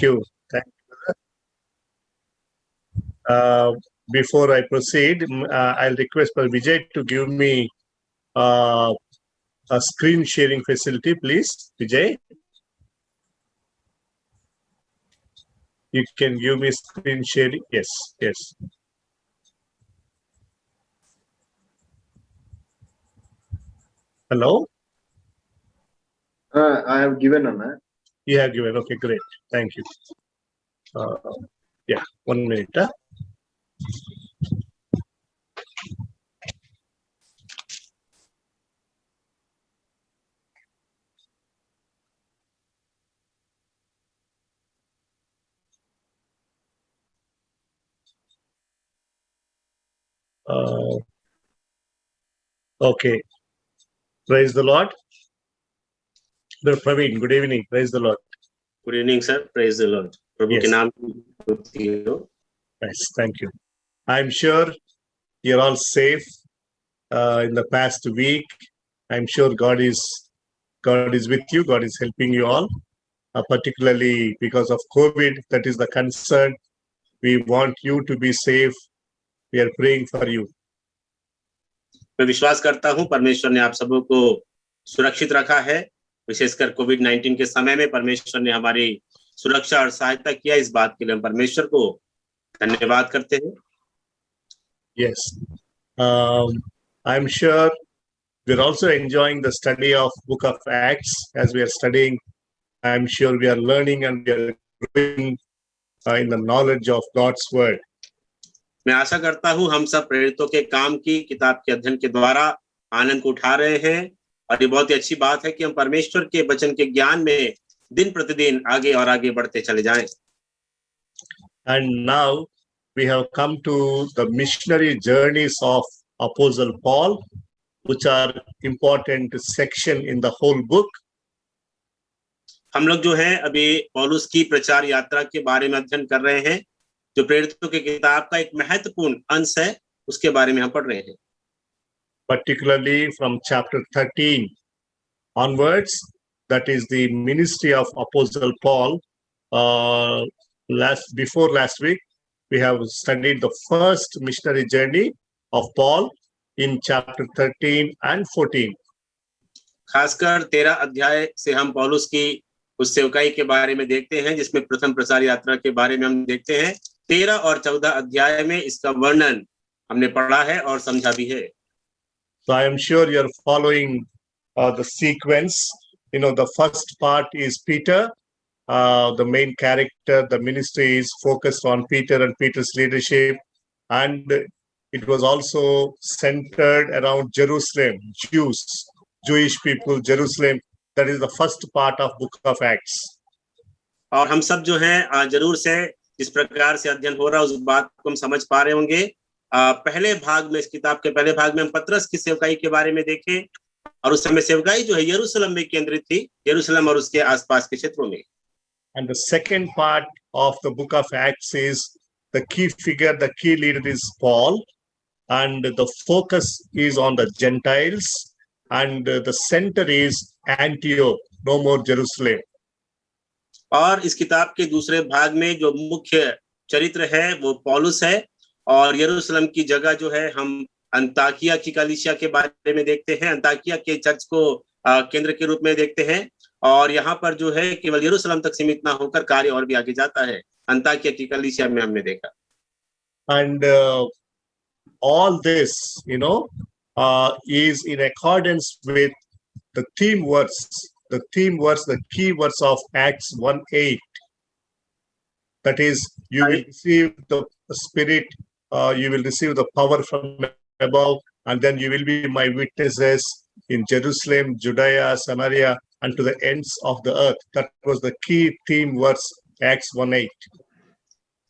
you. Thank you. Before I proceed, I'll request for Vijay to give me a screen sharing facility, please. Vijay, you can give me screen sharing. Yes, yes. Hello? I have given on that. You have given. Okay, great. Thank you. Yeah, 1 minute. Okay. Praise the Lord. Brother Praveen, good evening. Praise the Lord. Good evening, sir. Praise the Lord. Prabhu Yes. के नाम होती हो. Yes, thank you. I'm sure you're all safe in the past week. I'm sure God is with you. God is helping you all, particularly because of COVID. That is the concern. We want you to be safe. We are praying for you. मैं विश्वास करता हूं परमेश्वर ने आप सबों को सुरक्षित रखा है. विशेषकर कोविड-19 के समय में परमेश्वर ने हमारी सुरक्षा और सहायता किया. इस बात के लिए हम परमेश्वर को धन्यवाद करते हैं. Yes. I'm sure we're also enjoying the study of Book of Acts. As we are studying, I'm sure we are learning and we are growing in the knowledge of God's word. मैं आशा करता हूं हम सब प्रेरितों के काम की किताब के अध्ययन के द्वारा आनंद को उठा रहे हैं. और ये बहुत ही अच्छी बात है कि हम परमेश्वर के वचन के ज्ञान में दिन प्रतिदिन आगे और आगे बढ़ते चले जाएं. And now we have come to the missionary journeys of Apostle Paul, which are important section in the whole book. हम लोग जो है अभी पौलुस की प्रचार यात्रा के बारे में अध्ययन कर रहे हैं, जो प्रेरितों की किताब का एक महत्वपूर्ण अंश है. उसके बारे में हम पढ़ रहे हैं. Particularly from chapter 13 onwards, that is the ministry of Apostle Paul. Before last week, we have studied the first missionary journey of Paul in chapter 13 and 14. खासकर 13 अध्याय से हम पौलुस की उस सेवकाई के बारे में देखते हैं, जिसमें प्रथम प्रचार यात्रा के बारे में हम देखते हैं. 13 और 14 अध्याय में इसका वर्णन हमने पढ़ा है और समझा भी है. So I am sure you are following the sequence. You know, the first part is Peter, the main character. The ministry is focused on Peter and Peter's leadership, and it was also centered around Jerusalem, Jewish people, Jerusalem. That is the first part of Book of Acts. और हम सब जो हैं जरूर से जिस प्रकार से अध्ययन हो रहा है उस बात को हम समझ पा रहे होंगे. पहले भाग में, इस किताब के पहले भाग में हम पतरस की सेवकाई के बारे में देखें, और उस समय सेवकाई जो है यरूशलेम में केंद्रित थी, यरूशलेम और उसके आसपास के क्षेत्रों में. And the second part of the Book of Acts is the key figure, the key leader is Paul, and the focus is on the Gentiles, and the center is Antioch, no more Jerusalem. और इस किताब के दूसरे भाग में जो मुख्य चरित्र है वो पौलुस है, और यरूशलेम की जगह जो है हम अंताकिया की कलीसिया के बारे में देखते हैं, अंताकिया के चर्च को केंद्र के रूप में देखते हैं. और यहाँ पर जो है केवल यरूशलेम तक सीमित ना होकर कार्य और भी आगे जाता है. अंताकिया की कलीसिया में हमने देखा. And all this, you know, is in accordance with the theme verse, the key verse of Acts 1:8. That is, you will receive the Spirit, you will receive the power from above, and then you will be my witnesses in Jerusalem, Judea, Samaria, and to the ends of the earth. That was the key theme verse, Acts 1:8.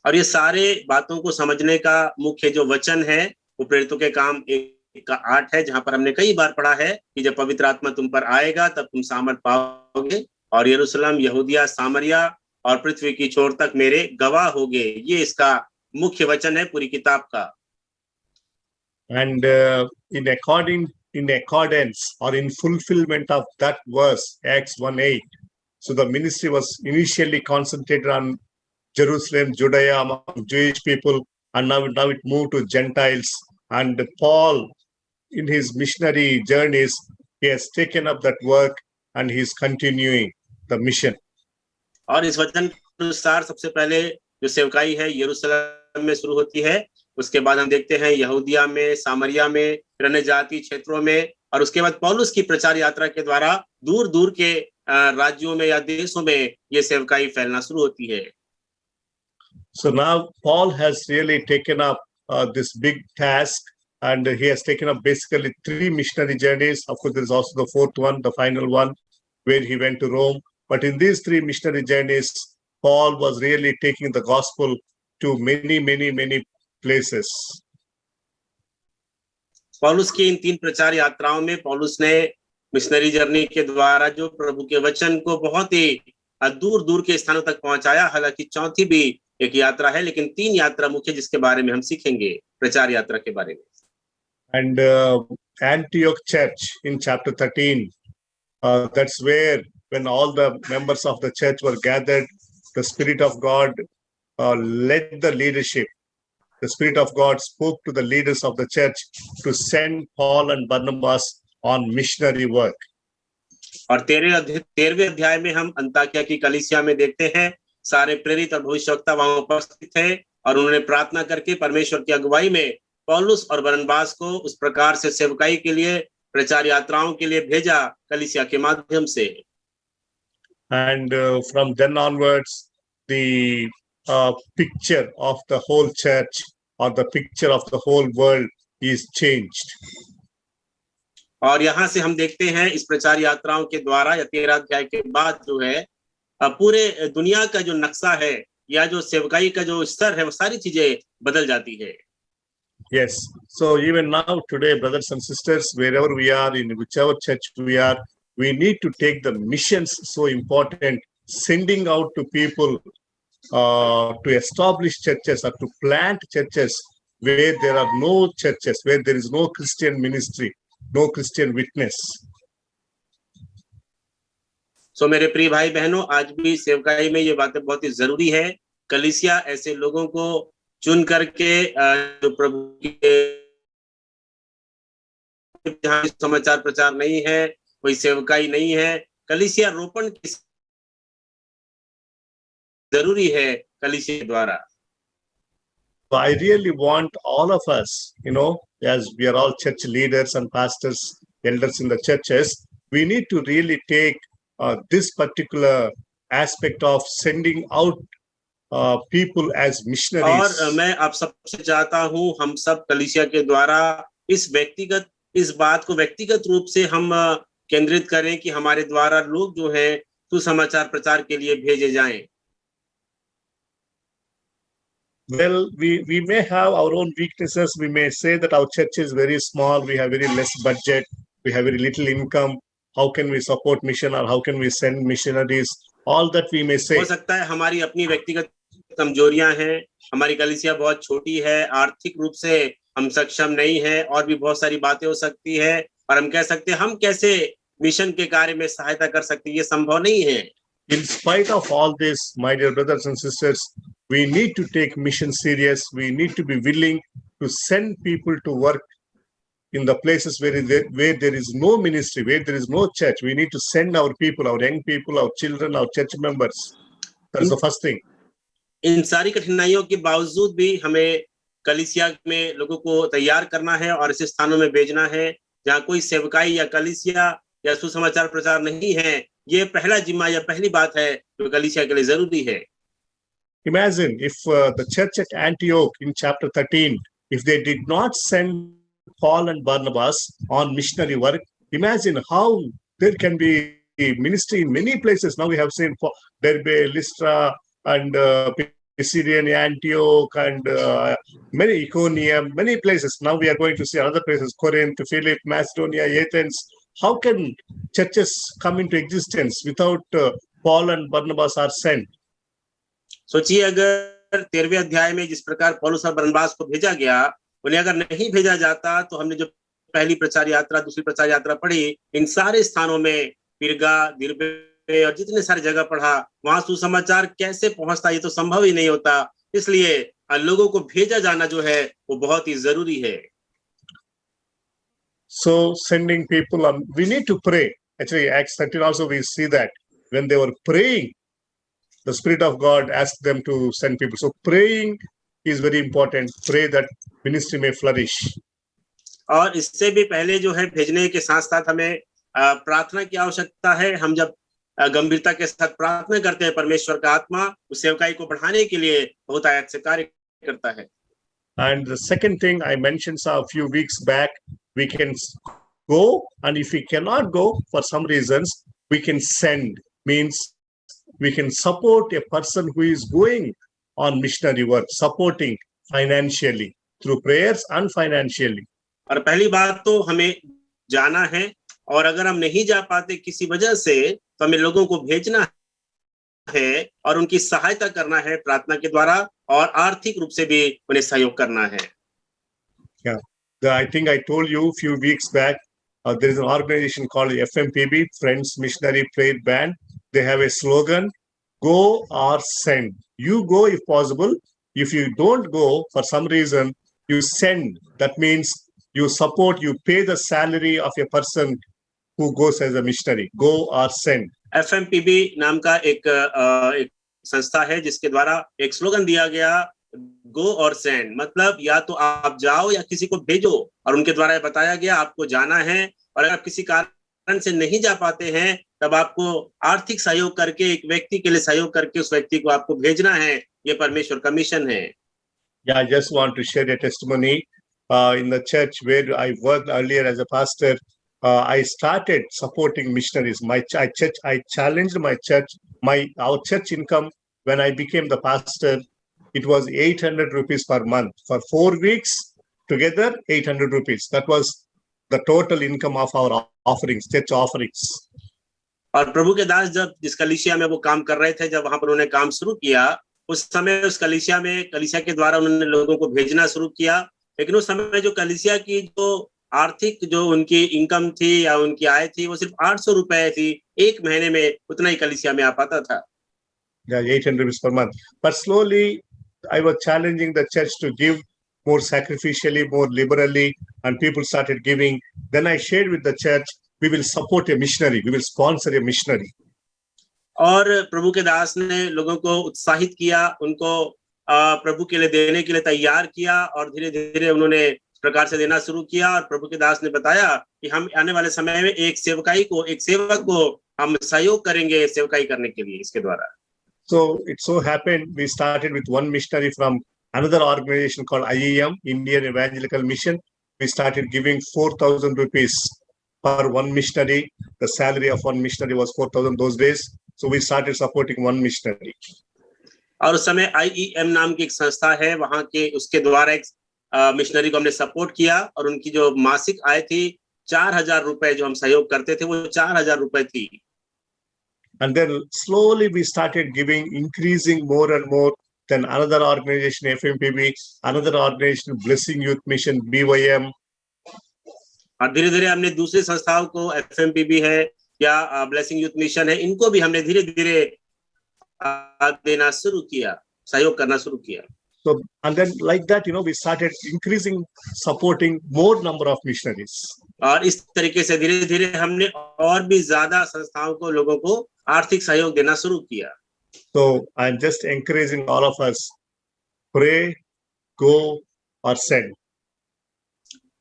और ये सारे बातों को समझने का मुख्य जो वचन है वो प्रेरितों के काम 1:8 है, जहां पर हमने कई बार पढ़ा है कि जब पवित्र आत्मा तुम पर आएगा तब तुम सामर्थ पाओगे और यरूशलेम, यहूदिया, सामरिया और पृथ्वी की छोर तक मेरे गवाह होगे. ये इसका मुख्य वचन है पूरी किताब का. And in accordance or in fulfillment of that verse, Acts 1:8, So the ministry was initially concentrated on Jerusalem, Judea, among Jewish people, and now it moved to Gentiles. And Paul, in his missionary journeys, he has taken up that work and he is continuing the mission. और इस वचन के अनुसार सबसे पहले जो सेवकाई है यरूशलेम में शुरू होती है, उसके बाद हम देखते हैं यहूदिया में, सामरिया में, फिर अन्य जाति क्षेत्रों में, और उसके बाद पौलुस की प्रचार यात्रा के द्वारा दूर दूर के राज्यों में या देशों में ये सेवकाई फैलना शुरू होती है. So now Paul has really taken up this big task, and he has taken up basically 3 missionary journeys. Of course, there is also the 4th one, the final one, where he went to Rome. But in these 3 missionary journeys, Paul was really taking the gospel to many, many, many places. पौलुस की इन 3 प्रचार यात्राओं में पौलुस ने missionary journey के द्वारा जो प्रभु के वचन को बहुत ही दूर दूर के स्थानों तक पहुंचाया. हालांकि चौथी भी एक यात्रा है, लेकिन 3 यात्रा मुख्य जिसके बारे में हम सीखेंगे प्रचार यात्रा के बारे में. And Antioch church in chapter 13, that's where when all the members of the church were gathered, the Spirit of God led the leadership. The Spirit of God spoke to the leaders of the church to send Paul and Barnabas on missionary work. और 13वें अध्याय में हम अंताकिया की कलीसिया में देखते हैं सारे प्रेरित और भविष्यवक्ता वहां उपस्थित थे, और उन्होंने प्रार्थना करके परमेश्वर की अगुवाई में पौलुस और बरनबास को उस प्रकार से सेवकाई के लिए, प्रचार यात्राओं के लिए भेजा कलीसिया के माध्यम से. And from then onwards, the picture of the whole church or the picture of the whole world is changed. और यहाँ से हम देखते हैं इस प्रचार यात्राओं के द्वारा या 13 अध्याय के बाद जो है पूरे दुनिया का जो नक्शा है या जो सेवकाई का जो स्तर है वो सारी चीजें बदल जाती है. Yes. So even now today, brothers and sisters, wherever we are, in whichever church we are, we need to take the missions so important, sending out to people to establish churches or to plant churches where there are no churches, where there is no Christian ministry, no Christian witness. सो मेरे प्रिय भाई बहनों, आज भी सेवकाई में ये बातें बहुत ही जरूरी है. कलीसिया ऐसे लोगों को चुन करके जो प्रभु के जहाँ समाचार प्रचार नहीं है, कोई सेवकाई नहीं है, कलीसिया रोपण की जरूरी है कलीसिया के द्वारा. So I really want all of us, as we are all church leaders and pastors, elders in the churches, we need to really take this particular aspect of sending out people as missionaries. और मैं आप सबसे चाहता हूं हम सब कलीसिया के द्वारा इस बात को व्यक्तिगत रूप से हम केंद्रित करें कि हमारे द्वारा लोग जो हैं सुसमाचार प्रचार के लिए भेजे जाएं. Well, we may have our own weaknesses. We may say that our church is very small, we have very less budget, we have very little income. How can we support mission, or how can we send missionaries? All that we may say. हो सकता है हमारी अपनी व्यक्तिगत कमजोरियां हैं, हमारी कलीसिया बहुत छोटी है, आर्थिक रूप से हम सक्षम नहीं है, और भी बहुत सारी बातें हो सकती है, और हम कह सकते हैं हम कैसे मिशन के कार्य में सहायता कर सकते हैं, ये संभव नहीं है. In spite of all this, my dear brothers and sisters, we need to take mission serious. We need to be willing to send people to work in the places where there is no ministry, where there is no church. We need to send our people, our young people, our children, our church members. That's the first thing. इन सारी कठिनाइयों के बावजूद भी हमें कलीसिया में लोगों को तैयार करना है और ऐसे स्थानों में भेजना है जहाँ कोई सेवकाई या कलीसिया या सुसमाचार प्रचार नहीं है. ये पहला जिम्मा या पहली बात है जो कलीसिया के लिए जरूरी है. Imagine if the church at Antioch in chapter 13, if they did not send Paul and Barnabas on missionary work, imagine how there can be ministry in many places. Now we have seen Derbe, Lystra, and Pisidian, Antioch, and many Iconium, many places. Now we are going to see other places, Corinth, Philip, Macedonia, Athens. How can churches come into existence without Paul and Barnabas are sent? सोचिए अगर 13वें अध्याय में जिस प्रकार पौलुस और बरनबास को भेजा गया, उन्हें अगर नहीं भेजा जाता तो हमने जो पहली प्रचार यात्रा, दूसरी प्रचार यात्रा पढ़ी, इन सारे स्थानों में पिरगा, दिरबे, पे और जितने सारी जगह पढ़ा, वहां सुसमाचार कैसे पहुंचता, ये तो संभव ही नहीं होता। इसलिए लोगों को भेजा जाना जो है वो बहुत ही जरूरी है। So sending people, we need to pray. Actually, Acts 13 also we see that when they were praying, the Spirit of God asked them to send people. So praying is very important. Pray that ministry may flourish. और इससे भी पहले जो है भेजने के साथ साथ हमें प्रार्थना की आवश्यकता है। हम जब गंभीरता के साथ प्रार्थना करते हैं, परमेश्वर का आत्मा उस सेवकाई को बढ़ाने के लिए बहुत आयत से कार्य करता है। And the second thing I mentioned a few weeks back, we can go, and if we cannot go for some reasons, we can send. Means we can support a person who is going on missionary work, supporting financially through prayers and financially. और पहली बात तो हमें जाना है, और अगर हम नहीं जा पाते किसी वजह से, तो हमें लोगों को भेजना है और उनकी सहायता करना है प्रार्थना के द्वारा, और आर्थिक रूप से भी उन्हें सहयोग करना है। Yeah, I think I told you a few weeks back, there is an organization called FMPB, Friends Missionary Prayer Band. They have a slogan, go or send. You go if possible. If you don't go for some reason, you send. That means you support, you pay the salary of a person who goes as a missionary. Go or send. FMPB नाम का एक संस्था है जिसके द्वारा एक slogan दिया गया, गो और सेंड। मतलब या तो आप जाओ या किसी को भेजो, और उनके द्वारा बताया गया आपको जाना है, और अगर आप किसी कारण से नहीं जा पाते हैं तब आपको आर्थिक सहयोग करके, एक व्यक्ति के लिए सहयोग करके उस व्यक्ति को आपको भेजना है। ये परमेश्वर का मिशन है। Yeah, I just want to share a testimony. In the church where I worked earlier as a pastor, I started supporting missionaries. I challenged my church. Our church income when I became the pastor, it was 800 rupees per month for 4 weeks. Together, 800 rupees. That was the total income of our offerings, church offerings. और प्रभु के दास जब जिस कलीसिया में वो काम कर रहे थे, जब वहां पर उन्होंने काम शुरू किया, उस समय उस कलीसिया के द्वारा उन्होंने लोगों को भेजना शुरू किया। लेकिन उस समय जो कलीसिया की जो आर्थिक जो उनकी इनकम थी या उनकी आय थी, वो सिर्फ 800 रुपए थी। एक महीने में उतना ही कलीसिया में आ पाता था। Yeah, 800 rupees per month. But slowly, I was challenging the church to give more sacrificially, more liberally, and people started giving. Then I shared with the church, we will support a missionary, we will sponsor a missionary. और प्रभु के दास ने लोगों को उत्साहित किया, उनको प्रभु के लिए देने के लिए तैयार किया, और धीरे धीरे उन्होंने इस प्रकार से देना शुरू किया। और प्रभु के दास ने बताया कि हम आने वाले समय में एक सेवक को हम सहयोग करेंगे सेवकाई करने के लिए इसके द्वारा। So it so happened we started with one missionary from another organization called IEM, Indian Evangelical Mission. We started giving 4,000 rupees per one missionary. The salary of one missionary was 4,000 those days. So we started supporting one missionary. और उस समय IEM नाम की एक संस्था है, वहां के उसके द्वारा एक मिशनरी को हमने सपोर्ट किया, और उनकी जो मासिक आय थी 4,000 रुपए, जो हम सहयोग करते थे वो 4,000 रुपए थी। And then slowly we started giving, increasing more and more. Then another organization, FMPB, another organization, Blessing Youth Mission, BYM. और धीरे धीरे हमने दूसरी संस्थाओं को, FMPB है या ब्लेसिंग यूथ मिशन है, इनको भी हमने धीरे धीरे देना शुरू किया, सहयोग करना शुरू किया। So, and then like that, we started increasing, supporting more number of missionaries. और इस तरीके से धीरे धीरे हमने और भी ज्यादा संस्थाओं को, लोगों को आर्थिक सहयोग देना शुरू किया। So I'm just encouraging all of us, pray, go or send.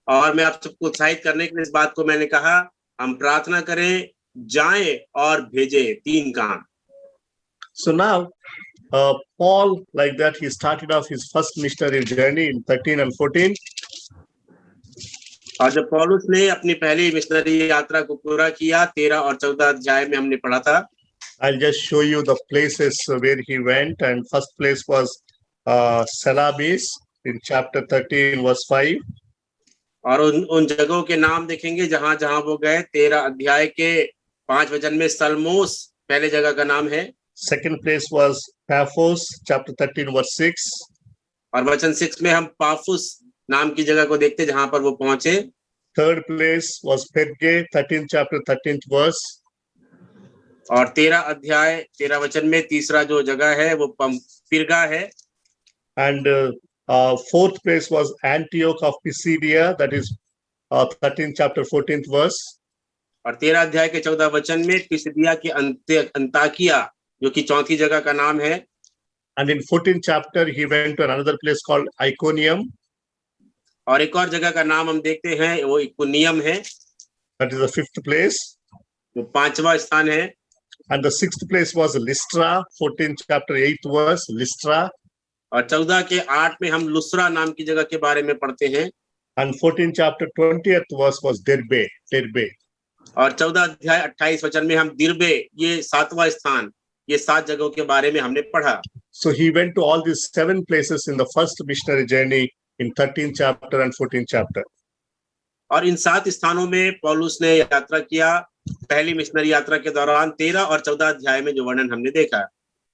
और मैं आप सबको उत्साहित करने के लिए इस बात को मैंने कहा, हम प्रार्थना करें, जाएं और भेजें, 3 काम। So now, Paul, like that, he started off his first missionary journey in 13 and 14. और जब पौलुस ने अपनी पहली मिशनरी यात्रा को पूरा किया, 13 और 14 अध्याय में हमने पढ़ा था। I'll just show you the places where he went, and first place was Salamis in chapter 13 verse 5. और उन जगहों के नाम देखेंगे जहां जहां वो गए। 13 अध्याय के 5 वचन में सलमोस पहले जगह का नाम है। Second place was Paphos, chapter 13 verse 6. और वचन 6 में हम पाफुस नाम की जगह को देखते जहां पर वो पहुंचे। Third place was Perge, 13th chapter 13th verse. और 13 अध्याय 13 वचन में तीसरा जो जगह है वो पिरगा है। And fourth place was Antioch of Pisidia, that is 13th chapter 14th verse. और 13 अध्याय के 14 वचन में पिसिदिया के अंताकिया जो कि चौथी जगह का नाम है। And in 14th chapter he went to another place called Iconium. और एक और जगह का नाम हम देखते हैं वो इकोनियम है, that is the fifth place. वो 5वां स्थान है। And the sixth place was Lystra, 14th chapter 8th verse, Lystra. और 14 के 8 में हम लुस्रा नाम की जगह के बारे में पढ़ते हैं। And 14th chapter 20th verse was Derbe, Derbe. और 14 अध्याय 28 वचन में हम दिरबे, ये 7वां स्थान, ये 7 जगहों के बारे में हमने पढ़ा। So he went to all these 7 places in the first missionary journey in 13th chapter and 14th chapter. और इन 7 स्थानों में पौलुस ने यात्रा किया पहली मिशनरी यात्रा के दौरान 13 और 14 अध्याय में जो वर्णन हमने देखा।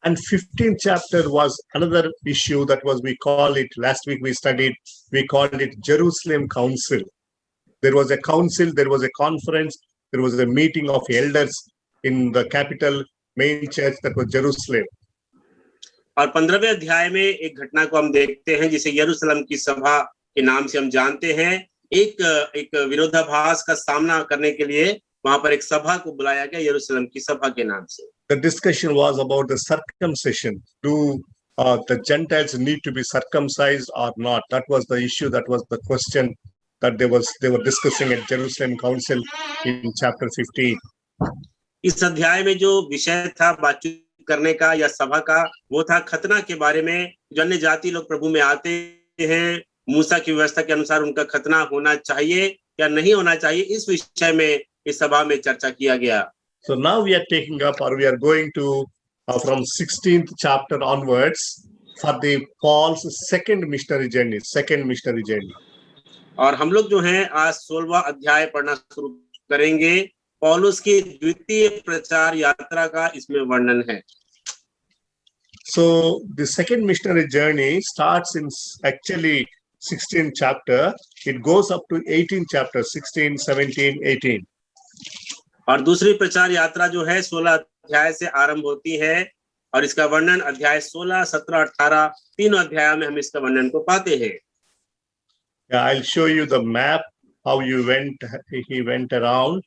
And 15th chapter was another issue that was, we call it, last week we studied, we called it Jerusalem Council. There was a council, there was a conference, there was a meeting of elders in the capital main church that was Jerusalem. और 15वें अध्याय में एक घटना को हम देखते हैं जिसे यरूशलेम की सभा के नाम से हम जानते हैं। एक विरोधाभास का सामना करने के लिए वहां पर एक सभा को बुलाया गया यरूशलेम की सभा के नाम से। The discussion was about the circumcision. Do the Gentiles need to be circumcised or not? That was the issue. That was the question that they were discussing at Jerusalem Council in chapter 15. इस अध्याय में जो विषय था बातचीत करने का या सभा का, वो था खतना के बारे में। जो अन्य जाति लोग प्रभु में आते हैं, मूसा की व्यवस्था के अनुसार उनका खतना होना चाहिए या नहीं होना चाहिए, इस विषय में इस सभा में चर्चा किया गया। So now we are taking up, or we are going to from 16th chapter onwards for the Paul's second missionary journey. और हम लोग जो हैं आज 16वां अध्याय पढ़ना शुरू करेंगे। पौलुस की द्वितीय प्रचार यात्रा का इसमें वर्णन है। So the second missionary journey starts in actually 16th chapter. It goes up to 18th chapter, 16, 17, 18. और दूसरी प्रचार यात्रा जो है 16 अध्याय से आरंभ होती है और इसका वर्णन अध्याय 16, 17, 18 तीनों अध्याय में हम इसका वर्णन को पाते हैं। Yeah, I'll show you the map how he went around.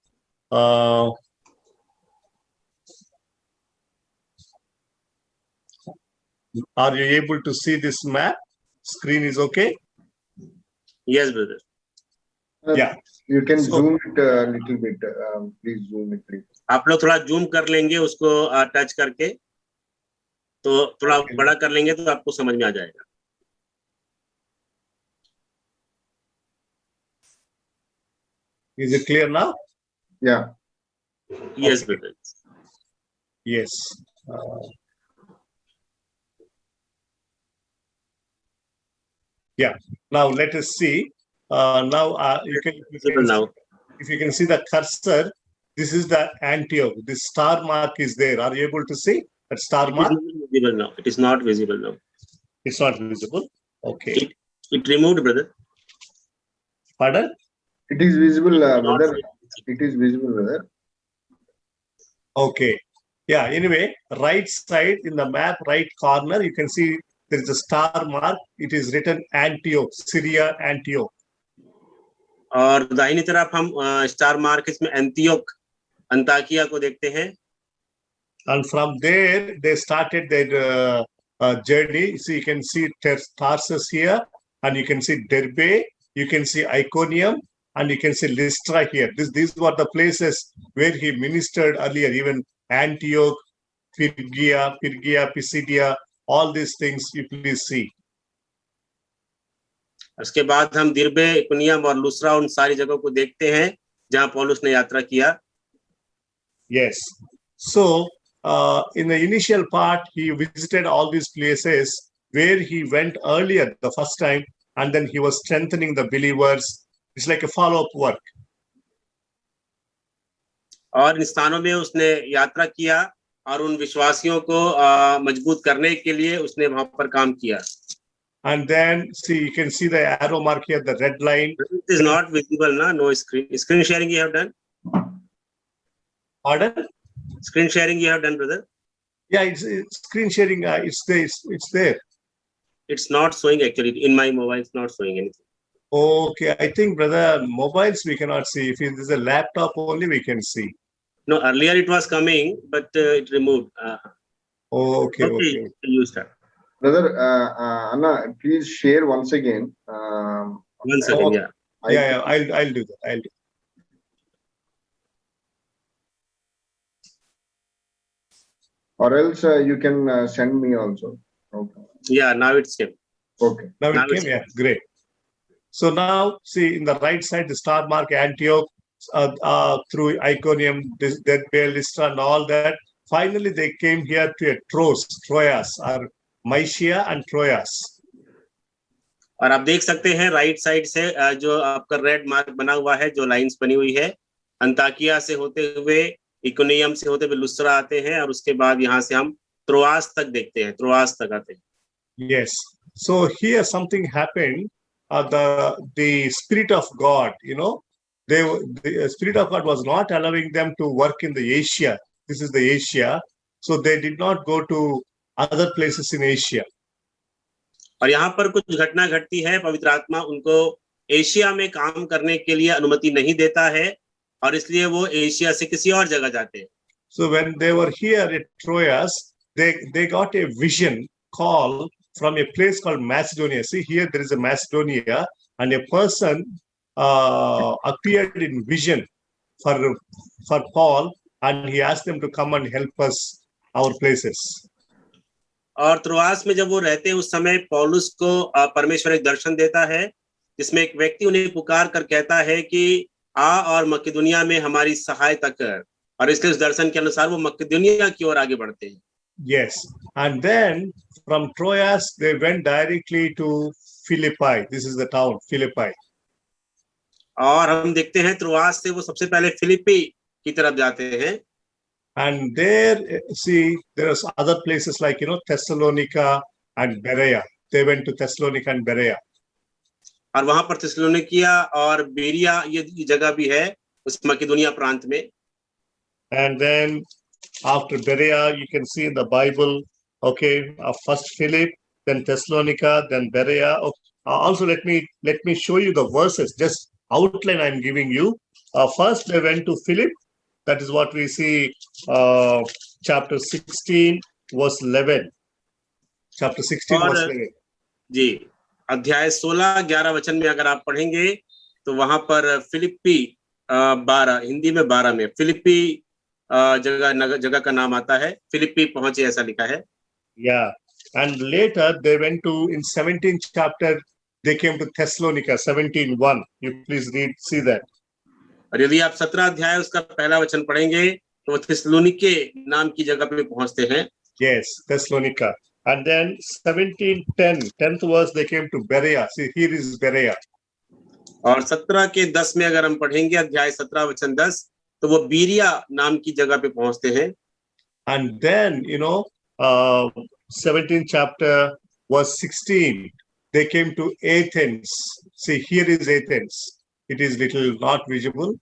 Are you able to see this map? Screen is okay? Yes, brother. Yeah. You can zoom it a little bit. Please zoom it, please. आप लोग थोड़ा zoom कर लेंगे उसको touch करके, तो थोड़ा बड़ा कर लेंगे तो आपको समझ में आ जाएगा। Is it clear now? Yeah. Yes, Okay. brother. Yes. Yeah. Now let us see. Now if you can see the cursor, this is the Antioch. This star mark is there. Are you able to see that star mark? Visible now. It is not visible now. It's not visible. Okay. It removed, brother. Pardon? It is visible, brother. It is visible, brother. Okay. Yeah. Anyway, right side in the map, right corner, you can see there is a star mark. It is written Antioch, Syria, Antioch. और दाहिनी तरफ हम star mark इसमें Antioch Antakya को देखते हैं। And from there they started their journey. So you can see Tarsus here, and you can see Derbe, you can see Iconium, and you can see Lystra here. These were the places where he ministered earlier. Even Antioch, Phrygia, Pisidia, all these things you please see. उसके बाद हम दिरबे, इकोनियम और लुस्रा उन सारी जगहों को देखते हैं जहां पौलुस ने यात्रा किया। Yes. So in the initial part, he visited all these places where he went earlier the first time, and then he was strengthening the believers. It's like a follow-up work. और इन स्थानों में उसने यात्रा किया और उन विश्वासियों को मजबूत करने के लिए उसने वहां पर काम किया। And then see, you can see the arrow mark here, the red line. It is not visible, no screen sharing you have done. Pardon? Screen sharing you have done, brother? Yeah, it's screen sharing. It's there. It's there. It's not showing actually. In my mobile, it's not showing anything. Okay, I think, brother, mobiles we cannot see. If it is a laptop only, we can see. No, earlier it was coming, but it removed. Okay, okay. You start. Brother, Anna, please share once again. One second, Okay. yeah. Yeah, I'll do that. I'll do. Or else you can send me also. Okay. Yeah, now it's came. Okay. Now Now it came. it's- Yeah, great. So now, see in the right side, the star mark Antioch through Iconium, Derbe, Lystra, and all that. Finally, they came here to a Troas, or Mysia and Troas. और आप देख सकते हैं right side से जो आपका red mark बना हुआ है, जो लाइंस बनी हुई है, अंताकिया से होते हुए, इकोनियम से होते हुए लुस्त्रा आते हैं, और उसके बाद यहाँ से हम त्रोआस तक देखते हैं, त्रोआस तक आते हैं. Yes. So here something happened. The Spirit of God, the Spirit of God was not allowing them to work in the Asia. This is the Asia. So they did not go to other places in Asia. और यहाँ पर कुछ घटना घटती है, पवित्र आत्मा उनको एशिया में काम करने के लिए अनुमति नहीं देता है, और इसलिए वो एशिया से किसी और जगह जाते हैं. So when they were here at Troas, they got a vision call from a place called Macedonia. See, here there is a Macedonia, and a person appeared in vision for Paul, and he asked them to come and help us our places. और Troas में जब वो रहते हैं, उस समय पौलुस को परमेश्वर एक दर्शन देता है, जिसमें एक व्यक्ति उन्हें पुकार कर कहता है कि आ और मकिदुनिया में हमारी सहायता कर, और इसलिए उस दर्शन के अनुसार वो मकिदुनिया की ओर आगे बढ़ते हैं. Yes, and then from Troas they went directly to Philippi. This is the town, Philippi. और हम देखते हैं त्रोआस से वो सबसे पहले फिलिप्पी की तरफ जाते हैं. And there, see, there are other places like, Thessalonica and Berea. They went to Thessalonica and Berea. और वहां पर थिस्सलुनीकिया और बेरिया ये जगह भी है उस मकिदुनिया प्रांत में. And then after Berea, you can see in the Bible, okay, first Philip, then Thessalonica, then Berea. Okay. Also, let me show you the verses, just outline I'm giving you. First, they went to Philip. That is what we see, chapter 16, verse 11. Chapter 16, और verse 11. जी, अध्याय 16-11 वचन में अगर आप पढ़ेंगे तो वहां पर फिलिप्पी 12, हिंदी में 12 में फिलिप्पी जगह का नाम आता है. फिलिप्पी पहुंचे ऐसा लिखा है. Yeah, and later they went to, in 17th chapter, they came to Thessalonica, 17:1. You please see that. और यदि आप 17 अध्याय उसका पहला वचन पढ़ेंगे तो वो थिस्सलुनीके नाम की जगह पे पहुंचते हैं. Yes, Thessalonica. And then 17:10, 10th verse, they came to Berea. See, here is Berea. और 17 के 10 में अगर हम पढ़ेंगे अध्याय 17 वचन 10, तो वो बीरिया नाम की जगह पे पहुंचते हैं. And then, 17th chapter, verse 16, they came to Athens. See, here is Athens. It is little not visible,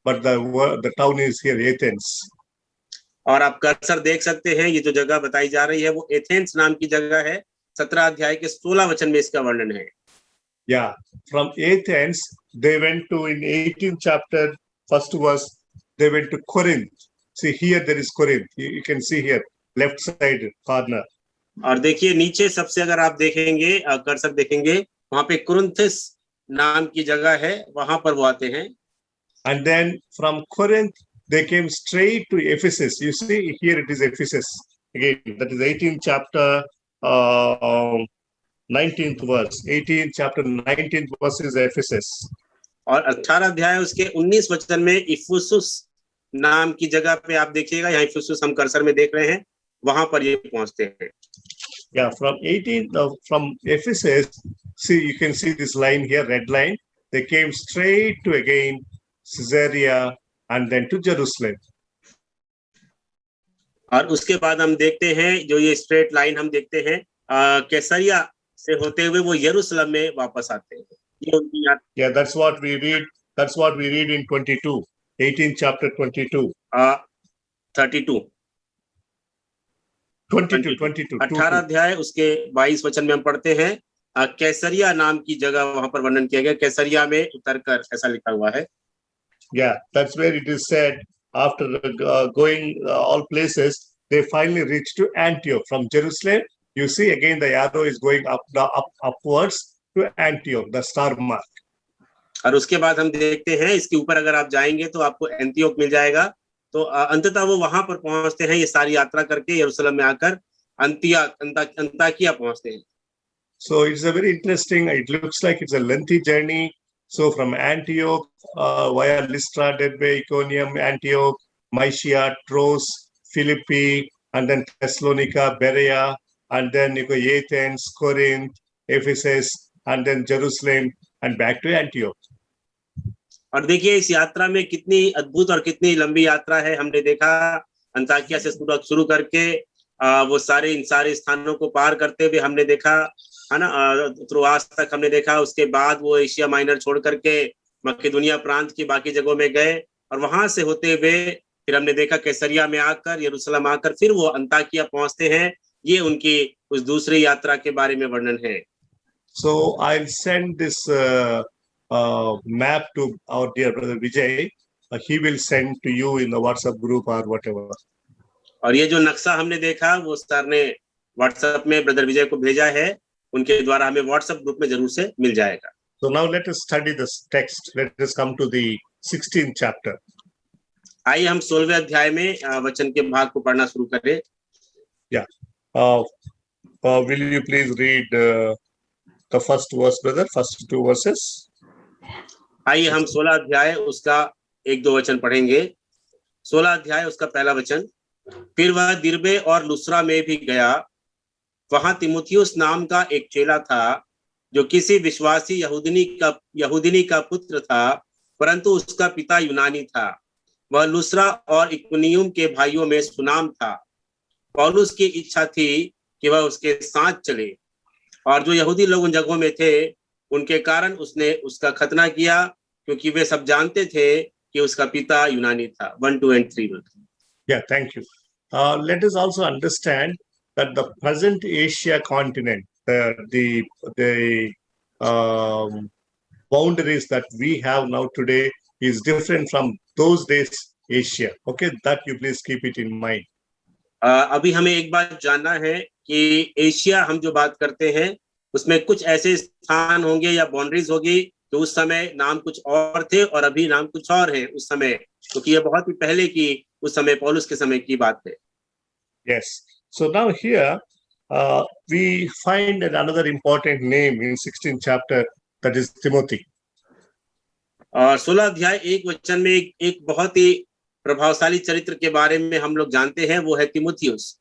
but the town is here, Athens. और आप कर्सर देख सकते हैं, ये जो जगह बताई जा रही है वो एथेंस नाम की जगह है. 17 अध्याय के 16 वचन में इसका वर्णन है. Yeah, from Athens, they went to, in 18th chapter, first verse, they went to Corinth. See, here there is Corinth. You can see here, left side corner. और देखिए नीचे सबसे अगर आप देखेंगे, कर्सर देखेंगे, वहां पे कुरिन्थस नाम की जगह है, वहां पर वो आते हैं. And then from Corinth, they came straight to Ephesus. You see, here it is Ephesus. Again, that is 18th chapter, 19th verse. 18th chapter, 19th verse is Ephesus. और 18 अध्याय उसके 19 वचन में इफुसुस नाम की जगह पे आप देखिएगा, यहाँ इफुसुस हम कर्सर में देख रहे हैं, वहां पर ये पहुंचते हैं. Yeah, from Ephesus, see, you can see this line here, red line. They came straight to again Caesarea and then to Jerusalem. और उसके बाद हम देखते हैं, जो ये स्ट्रेट लाइन हम देखते हैं, कैसरिया से होते हुए वो यरूशलेम में वापस आते हैं. ये उनकी Yeah, that's what we read. That's what we read in 22, 18th chapter 22. 32 22, 22, 18 अध्याय उसके 22 वचन में हम पढ़ते हैं, कैसरिया नाम की जगह वहां पर वर्णन किया गया, कैसरिया में उतरकर, ऐसा लिखा हुआ है। Yeah, that's where it is said after going all places, they finally reached to Antioch. From Jerusalem, you see again the arrow is going upwards to Antioch, the star mark. और उसके बाद हम देखते हैं इसके ऊपर अगर आप जाएंगे तो आपको एंतियोक मिल जाएगा। तो अंततः वो वहां पर पहुंचते हैं, ये सारी यात्रा करके यरूशलेम में आकर अंताकिया पहुंचते हैं। So it's a very interesting, it looks like it's a lengthy journey. So from Antioch via Lystra, Derbe, Iconium, Antioch, Mysia, Troas, Philippi, and then Thessalonica, Berea, and then you go Athens, Corinth, Ephesus, and then Jerusalem, and back to Antioch. और देखिए इस यात्रा में कितनी अद्भुत और कितनी लंबी यात्रा है। हमने देखा अंताकिया से शुरू करके वो इन सारे स्थानों को पार करते हुए हमने देखा, है ना, त्रोआस तक हमने देखा। उसके बाद वो एशिया माइनर छोड़ करके मकेदोनिया प्रांत की बाकी जगहों में गए और वहां से होते हुए फिर हमने देखा कैसरिया में आकर, यरूशलेम आकर फिर वो अंताकिया पहुंचते हैं। ये उनकी उस दूसरी यात्रा के बारे में वर्णन है। So I'll send this map to our dear brother Vijay. He will send to you in the WhatsApp group or whatever. और ये जो नक्शा हमने देखा वो सर ने व्हाट्सएप में ब्रदर विजय को भेजा है, उनके द्वारा हमें व्हाट्सएप ग्रुप में जरूर से मिल जाएगा। So now let us study this text. Let us come to the 16th chapter. आइए हम 16वें अध्याय में वचन के भाग को पढ़ना शुरू करें। Yeah. Will you please read the first verse, brother? First 2 verses. आइए हम 16 अध्याय उसका 1-2 वचन पढ़ेंगे। 16 अध्याय उसका पहला वचन। फिर वह दिरबे और लुस्रा में भी गया। वहां तिमुथियुस नाम का एक चेला था जो किसी विश्वासी यहूदिनी का पुत्र था, परंतु उसका पिता यूनानी था। वह लुस्रा और इकुनियुम के भाइयों में सुनाम था। पौलुस की इच्छा थी कि वह उसके साथ चले, और जो यहूदी लोग उन जगहों में थे उनके कारण उसने उसका खतना किया, क्योंकि वे सब जानते थे कि उसका पिता यूनानी था। 1, 2 and 3। Yeah, thank you. Let us also understand that the present Asia continent, the boundaries that we have now today is different from those days Asia. Okay, that you please keep it in mind. अभी हमें एक बात जानना है कि Asia हम जो बात करते हैं उसमें कुछ ऐसे स्थान होंगे या बाउंड्रीज होगी तो उस समय नाम कुछ और थे और अभी नाम कुछ और है उस समय, क्योंकि ये बहुत ही पहले की उस समय पौलुस के समय की बात है। Yes. So now here we find another important name in 16th chapter, that is Timothy. 16 अध्याय 1 वचन में एक बहुत ही प्रभावशाली चरित्र के बारे में हम लोग जानते हैं, वो है तिमुथियुस।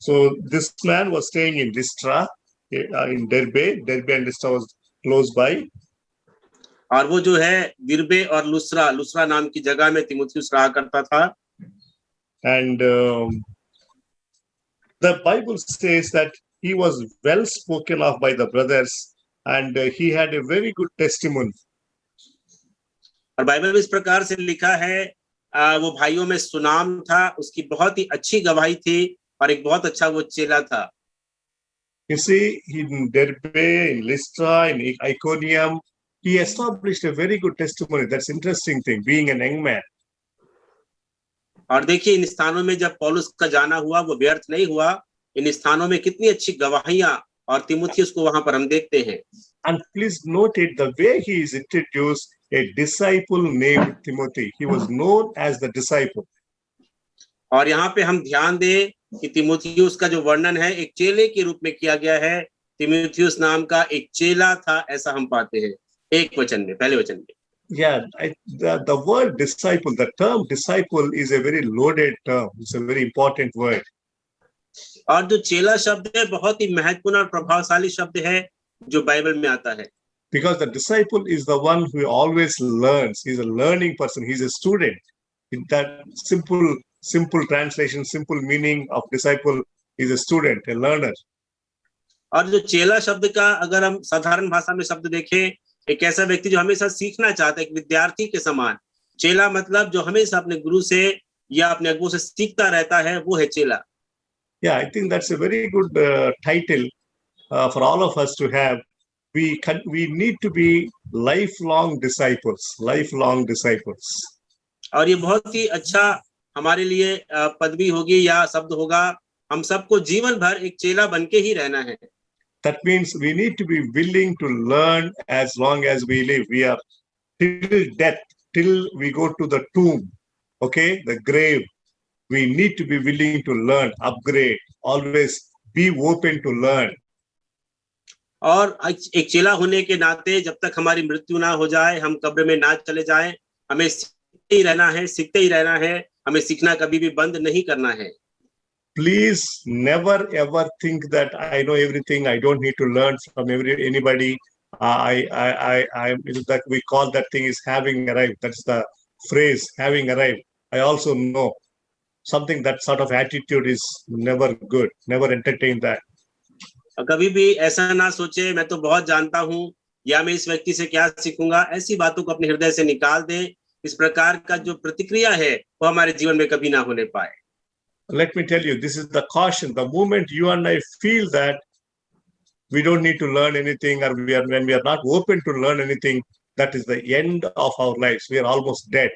So this man was staying in Lystra, in Derbe. Derbe and Lystra was close by. और वो जो है दिरबे और लुस्रा नाम की जगह में तिमुथियुस रहा करता था। And the Bible says that he was well spoken of by the brothers, and he had a very good testimony. और बाइबल में इस प्रकार से लिखा है, वो भाइयों में सुनाम था, उसकी बहुत ही अच्छी गवाही थी और एक बहुत अच्छा वो चेला था। You see, in Derbe, in Lystra, in Iconium, he established a very good testimony. That's interesting thing, being an young man. और देखिए इन स्थानों में जब पौलुस का जाना हुआ वो व्यर्थ नहीं हुआ। इन स्थानों में कितनी अच्छी गवाहियां और तिमुथियुस को वहां पर हम देखते हैं। And please note it, the way he is introduced, a disciple named Timothy. He was known as the disciple. और यहाँ पे हम ध्यान दें कि तिमुथियुस का जो वर्णन है एक चेले के रूप में किया गया है। तिमुथियुस नाम का एक चेला था, ऐसा हम पाते हैं एक वचन में, पहले वचन में। Yeah, the word disciple, the term disciple is a very loaded term. It's a very important word. और जो चेला शब्द है बहुत ही महत्वपूर्ण और प्रभावशाली शब्द है जो बाइबल में आता है। Because the disciple is the one who always learns. He's a learning person. He's a student. That simple translation, simple meaning of disciple is a student, a learner. और जो चेला शब्द का अगर हम साधारण भाषा में शब्द देखें, एक ऐसा व्यक्ति जो हमेशा सीखना चाहता है, एक विद्यार्थी के समान। चेला मतलब जो हमेशा अपने गुरु से या अपने अगुओं से सीखता रहता है, वो है चेला। Yeah, I think that's a very good title for all of us to have. We need to be lifelong disciples, lifelong disciples. और ये बहुत ही अच्छा हमारे लिए पदवी होगी या शब्द होगा। हम सबको जीवन भर एक चेला बन के ही रहना है। That means we need to be willing to learn as long as we live. We are till death, till we go to the tomb, okay, the grave. We need to be willing to learn, upgrade, always be open to learn. और एक चेला होने के नाते जब तक हमारी मृत्यु ना हो जाए, हम कब्र में ना चले जाएं, हमें सीखते ही रहना है, सीखते ही रहना है। हमें सीखना कभी भी बंद नहीं करना है। Please never ever think that I know everything. I don't need to learn from anybody. That we call that thing is having arrived. That's the phrase, having arrived. I also know something. That sort of attitude is never good. Never entertain that. कभी भी ऐसा ना सोचे मैं तो बहुत जानता हूँ या मैं इस व्यक्ति से क्या सीखूंगा। ऐसी बातों को अपने हृदय से निकाल दें। इस प्रकार का जो प्रतिक्रिया है वो हमारे जीवन में कभी ना होने पाए। Let me tell you, this is the caution. The moment you and I feel that we don't need to learn anything, or when we are not open to learn anything, that is the end of our lives. We are almost dead.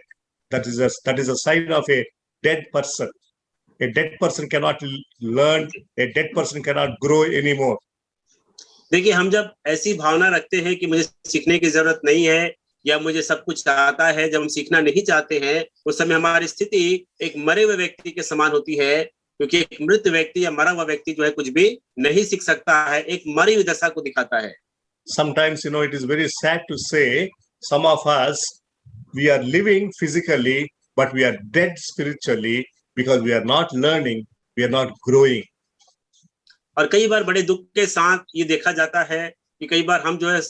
That is a sign of a dead person. A dead person cannot learn. A dead person cannot grow anymore. देखिए, हम जब ऐसी भावना रखते हैं कि मुझे सीखने की जरूरत नहीं है या मुझे सब कुछ आता है, जब हम सीखना नहीं चाहते हैं, उस समय हमारी स्थिति एक मरे हुए व्यक्ति के समान होती है, क्योंकि एक मृत व्यक्ति या मरा हुआ व्यक्ति जो है कुछ भी नहीं सीख सकता है, एक मरी हुई दशा को दिखाता है। Sometimes, it is very sad to say, some of us, we are living physically, but we are dead spiritually because we are not learning, we are not growing. और कई बार बड़े दुख के साथ ये देखा जाता है कि कई बार हम जो है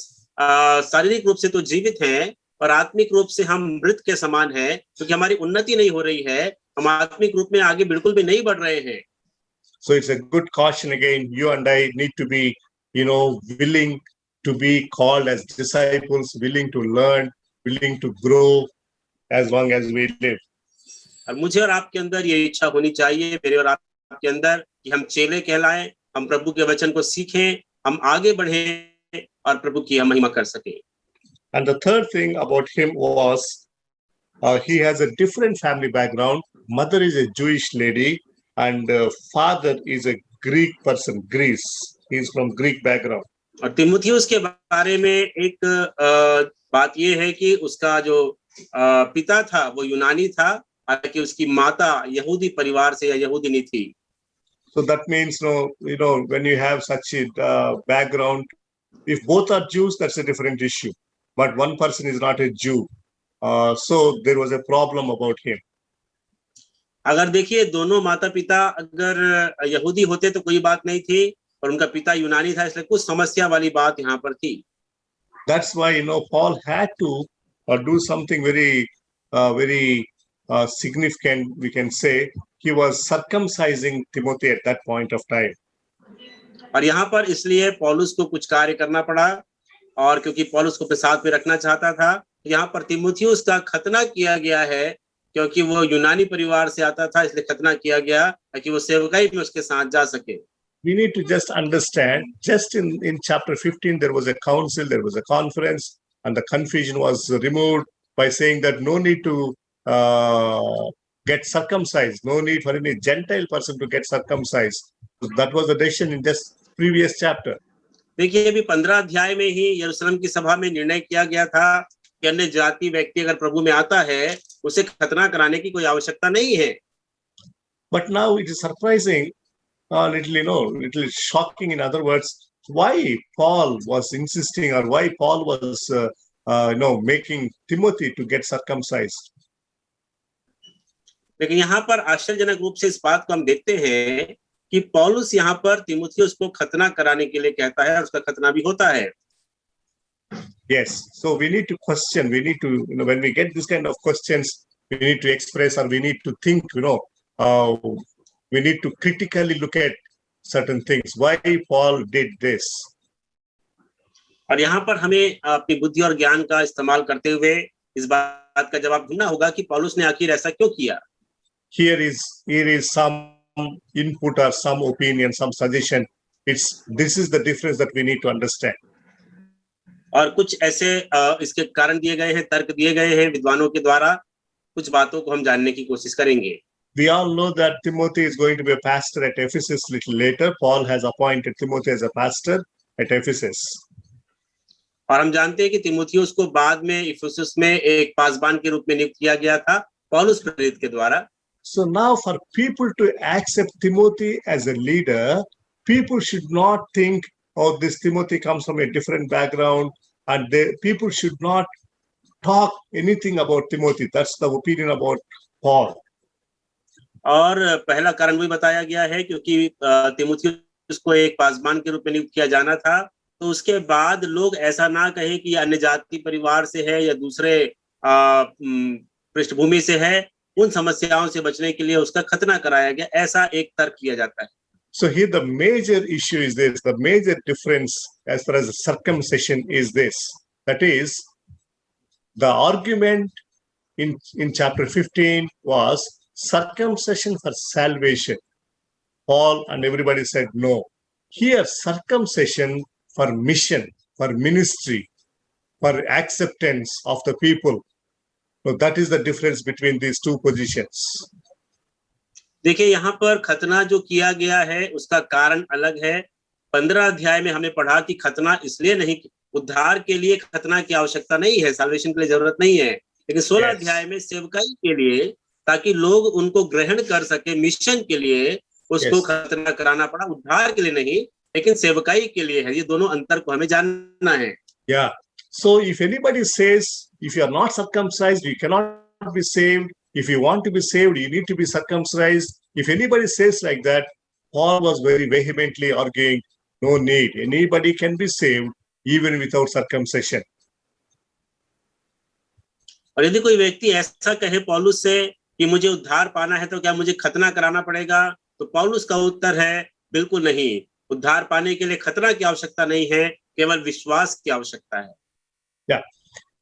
शारीरिक रूप से तो जीवित हैं और आत्मिक रूप से हम मृत के समान हैं, क्योंकि हमारी उन्नति नहीं हो रही है, हम आत्मिक रूप में आगे बिल्कुल भी नहीं बढ़ रहे हैं। So it's a good caution again. You and I need to be, willing to be called as disciples, willing to learn, willing to grow as long as we live. और मुझे और आपके अंदर ये इच्छा होनी चाहिए, मेरे और आपके अंदर, कि हम चेले कहलाएं, हम प्रभु के वचन को सीखें, हम आगे बढ़ें और प्रभु की महिमा कर सकें। And the third thing about him was he has a different family background. Mother is a Jewish lady and father is a Greek person, Greece. He is from Greek background. और तीमुथियुस के बारे में एक बात ये है कि उसका जो पिता था वो यूनानी था, हालांकि उसकी माता यहूदी परिवार से या यहूदिनी थी। So that means, when you have such a background, if both are Jews, that's a different issue. But one person is not a Jew. So there was a problem about him. अगर देखिए दोनों माता पिता अगर यहूदी होते तो कोई बात नहीं थी, और उनका पिता यूनानी था, इसलिए कुछ समस्या वाली बात यहाँ पर थी। That's why, Paul had to do something very, very significant, we can say. He was circumcising Timothy at that point of time. और यहाँ पर इसलिए पौलुस को कुछ कार्य करना पड़ा, और क्योंकि पौलुस को अपने साथ में रखना चाहता था, यहाँ पर तीमुथियुस का खतना किया गया है, क्योंकि वो यूनानी परिवार से आता था, इसलिए खतना किया गया ताकि वो सेवकाई में उसके साथ जा सके। We need to just understand, just in chapter 15, there was a council, there was a conference, and the confusion was removed by saying that no need to get circumcised, no need for any Gentile person to get circumcised. That was the decision in just previous chapter. देखिए, अभी 15 अध्याय में ही यरूशलेम की सभा में निर्णय किया गया था कि अन्य जाति व्यक्ति अगर प्रभु में आता है, उसे खतना कराने की कोई आवश्यकता नहीं है। But now it is surprising, little shocking. In other words, why Paul was insisting, or why Paul was, making Timothy to get circumcised. लेकिन यहाँ पर आश्चर्यजनक रूप से इस बात को हम देखते हैं कि पौलुस यहाँ पर तीमुथियुस को खतना कराने के लिए कहता है, और उसका खतना भी होता है। Yes, so we need to question, we need to, when we get this kind of questions, we need to express, or we need to think, we need to critically look at certain things. Why Paul did this? और यहाँ पर हमें अपनी बुद्धि और ज्ञान का इस्तेमाल करते हुए इस बात का जवाब ढूंढना होगा कि पौलुस ने आखिर ऐसा क्यों किया। here is some input or some opinion, some suggestion. This is the difference that we need to understand. और कुछ ऐसे इसके कारण दिए गए हैं, तर्क दिए गए हैं विद्वानों के द्वारा। कुछ बातों को हम जानने की कोशिश करेंगे। We all know that Timothy is going to be a pastor at Ephesus little later. Paul has appointed Timothy as a pastor at Ephesus. और हम जानते हैं कि तीमुथियुस को बाद में इफिसुस में एक पासबान के रूप में नियुक्त किया गया था पौलुस प्रेरित के द्वारा। So now for people to accept Timothy as a leader, people should not think, oh, this Timothy comes from a different background, and people should not talk anything about Timothy. That's the opinion about Paul. और पहला कारण भी बताया गया है क्योंकि तीमुथियुस को एक पासबान के रूप में नियुक्त किया जाना था, तो उसके बाद लोग ऐसा ना कहें कि अन्य जाति परिवार से है या दूसरे पृष्ठभूमि से है। उन समस्याओं से बचने के लिए उसका खतना कराया गया, ऐसा एक तर्क किया जाता है। So here the major issue is this, the major difference as far as the circumcision is this. That is, the argument in chapter 15 was circumcision for salvation. Paul and everybody said no. Here, circumcision for mission, for ministry, for acceptance of the people. So that is the difference between these two positions. देखिए यहाँ पर खतना जो किया गया है उसका कारण अलग है। 15 अध्याय में हमने पढ़ा कि खतना इसलिए नहीं, उद्धार के लिए खतना की आवश्यकता नहीं है, साल्वेशन के लिए जरूरत नहीं है। लेकिन 16 अध्याय में सेवकाई के लिए, ताकि लोग उनको ग्रहण कर सके, मिशन के लिए उसको खतना कराना पड़ा, उद्धार के लिए नहीं लेकिन सेवकाई के लिए है। ये दोनों अंतर को हमें जानना है। Yeah. So if anybody says, if you are not circumcised, you cannot be saved. If you want to be saved, you need to be circumcised. If anybody says like that, Paul was very vehemently arguing, no need. Anybody can be saved even without circumcision. और यदि कोई व्यक्ति ऐसा कहे पौलुस से कि मुझे उद्धार पाना है तो क्या मुझे खतना कराना पड़ेगा, तो पौलुस का उत्तर है बिल्कुल नहीं। उद्धार पाने के लिए खतना की आवश्यकता नहीं है, केवल विश्वास की आवश्यकता है। Yeah.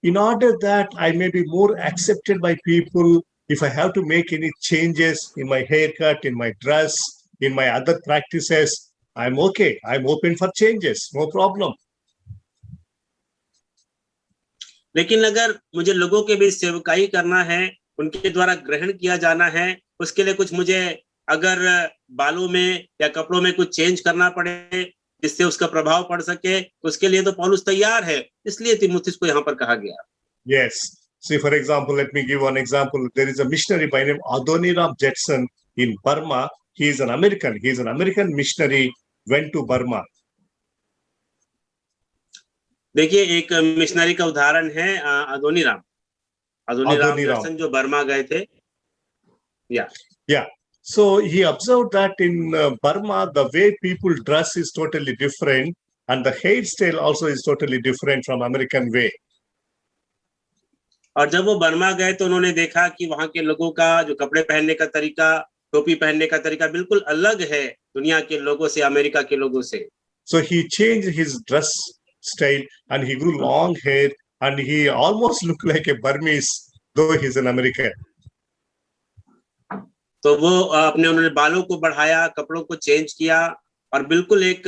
In order that I may be more accepted by people, if I have to make any changes in my haircut, in my dress, in my other practices, I'm okay. I'm open for changes. No problem. लेकिन अगर मुझे लोगों के बीच सेवकाई करना है, उनके द्वारा ग्रहण किया जाना है, उसके लिए कुछ मुझे अगर बालों में या कपड़ों में कुछ चेंज करना पड़े जिससे उसका प्रभाव पड़ सके, उसके लिए तो पौलुस तैयार है। इसलिए तीमुथियुस को यहाँ पर कहा गया। Yes. See, for example, let me give one example. There is a missionary by name Adoniram Judson in Burma. He is an American. He is an American missionary, went to Burma. देखिए एक missionary का उदाहरण है Adoniram Johnson जो Burma गए थे। Yeah. So he observed that in Burma, the way people dress is totally different, and the hairstyle also is totally different from American way. और जब वो बर्मा गए तो उन्होंने देखा कि वहां के लोगों का जो कपड़े पहनने का तरीका, टोपी पहनने का तरीका बिल्कुल अलग है दुनिया के लोगों से, अमेरिका के लोगों से। So he changed his dress style and he grew long hair and he almost looked like a Burmese, though he's an American. तो वो उन्होंने बालों को बढ़ाया, कपड़ों को चेंज किया और बिल्कुल एक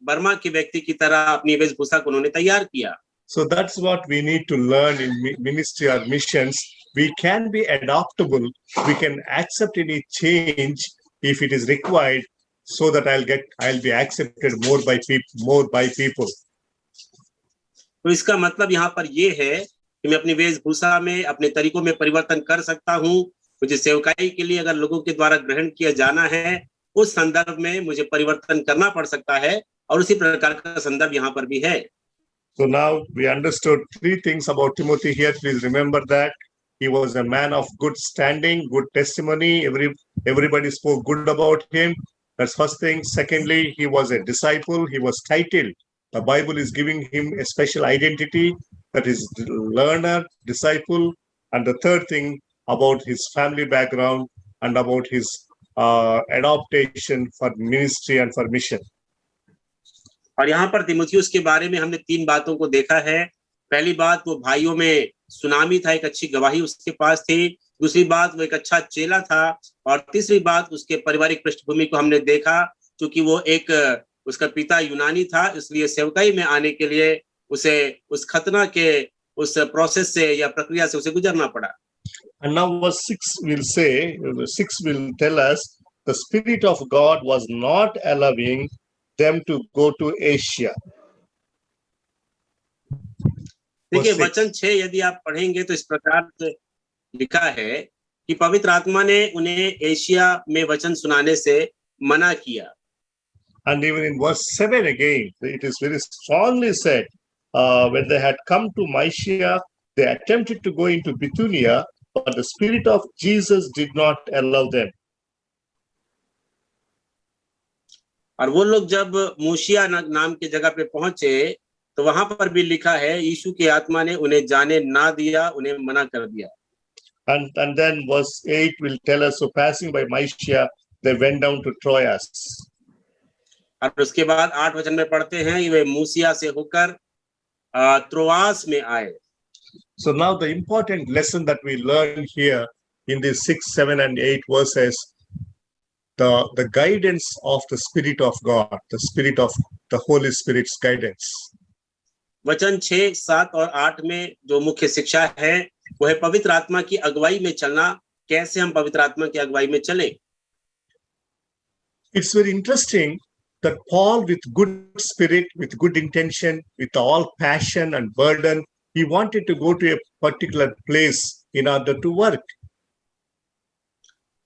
बर्मा के व्यक्ति की तरह अपनी वेशभूषा को उन्होंने तैयार किया। So that's what we need to learn in ministry or missions. We can be adaptable. We can accept any change if it is required, so that I'll be accepted more by people. तो इसका मतलब यहाँ पर ये है कि मैं अपनी वेशभूषा में, अपने तरीकों में परिवर्तन कर सकता हूँ। मुझे सेवकाई के लिए अगर लोगों के द्वारा ग्रहण किया जाना है, उस संदर्भ में मुझे परिवर्तन करना पड़ सकता है, और उसी प्रकार का संदर्भ यहाँ पर भी है। So now we understood 3 things about Timothy here. Please remember that he was a man of good standing, good testimony. Everybody spoke good about him. That's first thing. Secondly, he was a disciple. He was titled. The Bible is giving him a special identity, that is learner, disciple. And the third thing about his family background and about his adaptation for ministry and for mission. और यहाँ पर तीमुथियुस के बारे में हमने 3 बातों को देखा है। पहली बात, वो भाइयों में सुनामी था, एक अच्छी गवाही उसके पास थी। दूसरी बात वो एक अच्छा चेला था, और तीसरी बात उसके पारिवारिक पृष्ठभूमि को हमने देखा, क्योंकि वो एक उसका पिता यूनानी था, इसलिए सेवकाई में आने के लिए उसे उस खतना के उस प्रोसेस से या प्रक्रिया से उसे गुजरना पड़ा। And now verse 6 will say, 6 will tell us, the Spirit of God was not allowing them to go to Asia. देखिए Verse 6. वचन 6 यदि आप पढ़ेंगे तो इस प्रकार से लिखा है कि पवित्र आत्मा ने उन्हें एशिया में वचन सुनाने से मना किया। And even in verse 7 again, it is very strongly said, when they had come to Mysia, they attempted to go into Bithynia, but the Spirit of Jesus did not allow them. और वो लोग जब मूशिया नाम की जगह पे पहुंचे तो वहां पर भी लिखा है यीशु की आत्मा ने उन्हें जाने ना दिया, उन्हें मना कर दिया। And then verse 8 will tell us, so passing by Mysia, they went down to Troas. और उसके बाद 8 वचन में पढ़ते हैं वे मूसिया से होकर त्रोआस में आए। So now the important lesson that we learn here in these 6, 7, and 8 verses, the guidance of the Spirit of God, the Spirit of the Holy Spirit's guidance. वचन 6, 7 और 8 में जो मुख्य शिक्षा है वो है पवित्र आत्मा की अगुवाई में चलना। कैसे हम पवित्र आत्मा की अगुवाई में चलें? It's very interesting that Paul, with good spirit, with good intention, with all passion and burden, he wanted to go to a particular place in order to work.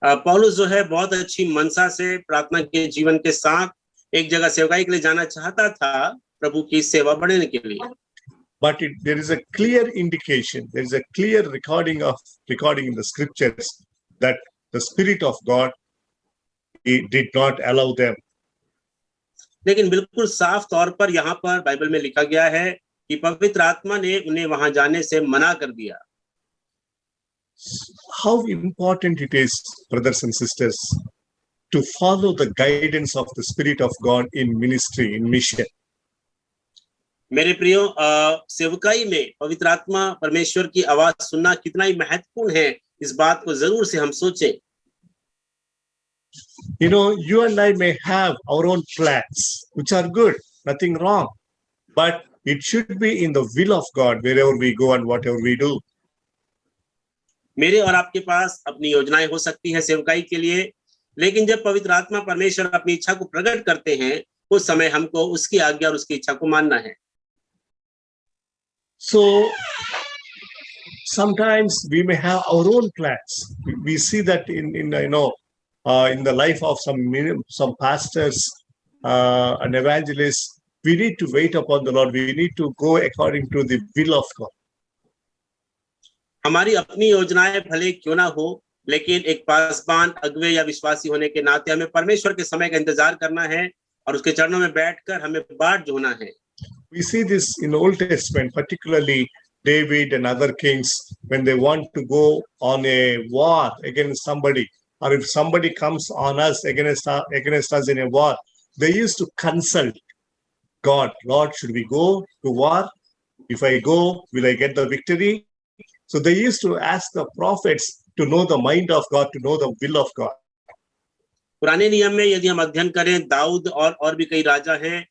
पौलुस जो है बहुत अच्छी मनसा से प्रार्थना के जीवन के साथ एक जगह सेवकाई के लिए जाना चाहता था, प्रभु की सेवा बढ़ाने के लिए। But there is a clear indication, there is a clear recording in the scriptures that the Spirit of God, he did not allow them. लेकिन बिल्कुल साफ तौर पर यहाँ पर बाइबल में लिखा गया है कि पवित्र आत्मा ने उन्हें वहां जाने से मना कर दिया। How important it is, brothers and sisters, to follow the guidance of the Spirit of God in ministry, in mission. मेरे प्रियो, सेवकाई में पवित्र आत्मा परमेश्वर की आवाज सुनना कितना ही महत्वपूर्ण है, इस बात को जरूर से हम सोचें। You know, you and I may have our own plans, which are good, nothing wrong, but it should be in the will of God wherever we go and whatever we do. मेरे और आपके पास अपनी योजनाएं हो सकती है सेवकाई के लिए, लेकिन जब पवित्र आत्मा परमेश्वर अपनी इच्छा को प्रकट करते हैं उस समय हमको उसकी आज्ञा और उसकी इच्छा को मानना है। So sometimes we may have our own plans. We see that in the life of some pastors and evangelists. We need to wait upon the Lord. We need to go according to the will of God. हमारी अपनी योजनाएं भले क्यों ना हो, लेकिन एक पासबान अगुवे या विश्वासी होने के नाते हमें परमेश्वर के समय का इंतजार करना है और उसके चरणों में बैठकर हमें बाट जोहना है। We see this in the Old Testament, particularly David and other kings, when they want to go on a war against somebody, or if somebody comes on us against us in a war, they used to consult God. Lord, should we go to war? If I go, will I get the victory? So they used to ask the prophets to know the mind of God, to know the will of God. पुराने नियम में यदि हम अध्ययन करें, दाऊद और भी कई राजा हैं,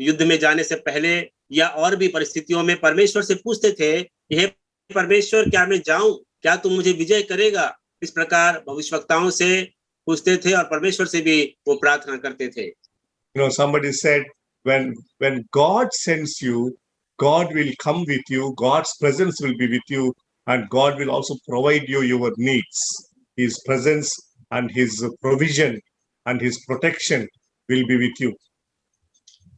युद्ध में जाने से पहले या और भी परिस्थितियों में परमेश्वर से पूछते थे, हे परमेश्वर, क्या मैं जाऊं? क्या तुम मुझे विजय करेगा? इस प्रकार भविष्यवक्ताओं से पूछते थे और परमेश्वर से भी वो प्रार्थना करते थे। You know, somebody said, when God sends you, God will come with you, God's presence will be with you, and God will also provide you your needs. His presence and his provision and his protection will be with you.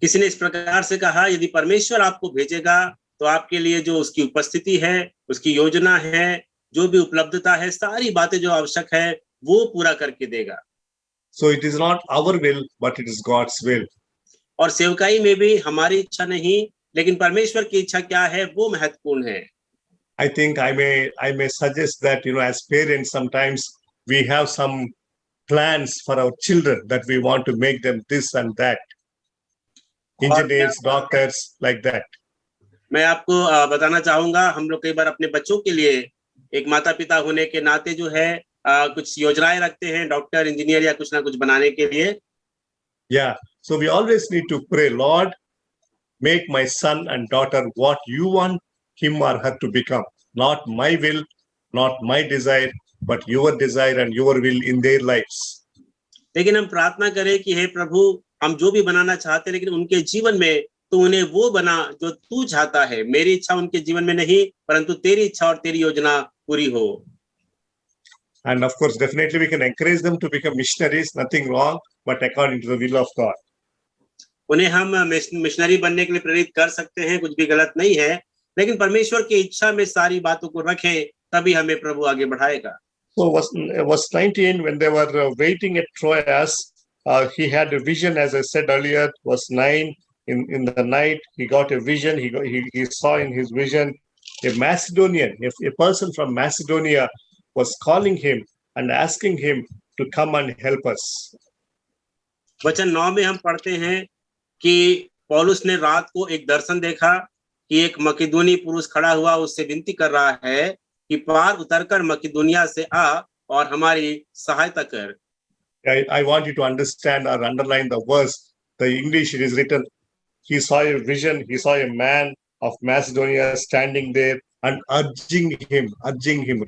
किसी ने इस प्रकार से कहा, यदि परमेश्वर आपको भेजेगा तो आपके लिए जो उसकी उपस्थिति है, उसकी योजना है, जो भी उपलब्धता है, सारी बातें जो आवश्यक है वो पूरा करके देगा। So it is not our will, but it is God's will. और सेवकाई में भी हमारी इच्छा नहीं, लेकिन परमेश्वर की इच्छा क्या है वो महत्वपूर्ण है। I think I may suggest that, as parents, sometimes we have some plans for our children that we want to make them this and that. Engineers, doctors, like that. मैं आपको बताना चाहूंगा, हम लोग कई बार अपने बच्चों के लिए एक माता पिता होने के नाते जो है कुछ योजनाएं रखते हैं डॉक्टर इंजीनियर या कुछ ना कुछ बनाने के लिए। Yeah. So we always need to pray, Lord, make my son and daughter what you want him or her to become. Not my will, not my desire, but your desire and your will in their lives. लेकिन हम प्रार्थना करें कि हे प्रभु, हम जो भी बनाना चाहते हैं लेकिन उनके जीवन में तो उन्हें वो बना जो तू चाहता है। मेरी इच्छा उनके जीवन में नहीं, परंतु तेरी इच्छा और तेरी योजना पूरी हो। And of course, definitely we can encourage them to become missionaries, nothing wrong, but according to the will of God. उन्हें हम मिशनरी बनने के लिए प्रेरित कर सकते हैं, कुछ भी गलत नहीं है, लेकिन परमेश्वर की इच्छा में सारी बातों को रखें, तभी हमें प्रभु आगे बढ़ाएगा। So verse 19, when they were waiting at Troas, he had a vision, as I said earlier. Verse 9, in the night, he got a vision. He saw in his vision a Macedonian, a person from Macedonia was calling him and asking him to come and help us. वचन 9 में हम पढ़ते हैं कि पौलुस ने रात को एक दर्शन देखा कि एक मकिदुनी पुरुष खड़ा हुआ, उससे विनती कर रहा है कि पार उतरकर मकिदुनिया से आ और हमारी सहायता कर। I want you to understand or underline the verse. The English, it is written, he saw a vision, he saw a man of Macedonia standing there and urging him,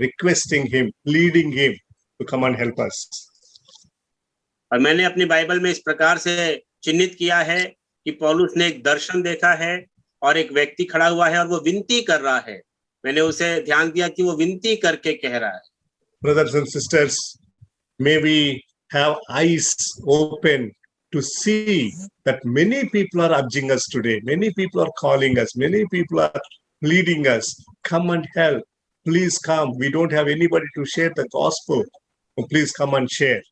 requesting him, pleading him to come and help us. और मैंने अपनी Bible में इस प्रकार से चिन्हित किया है कि पौलुस ने एक दर्शन देखा है और एक व्यक्ति खड़ा हुआ है और वो विनती कर रहा है। मैंने उसे ध्यान दिया कि वो विनती करके कह रहा है। Brothers and sisters, may we have eyes open to see that many people are urging us today. Many people are calling us. Many people are pleading us. Come and help. Please come. We don't have anybody to share the gospel. So please come and share.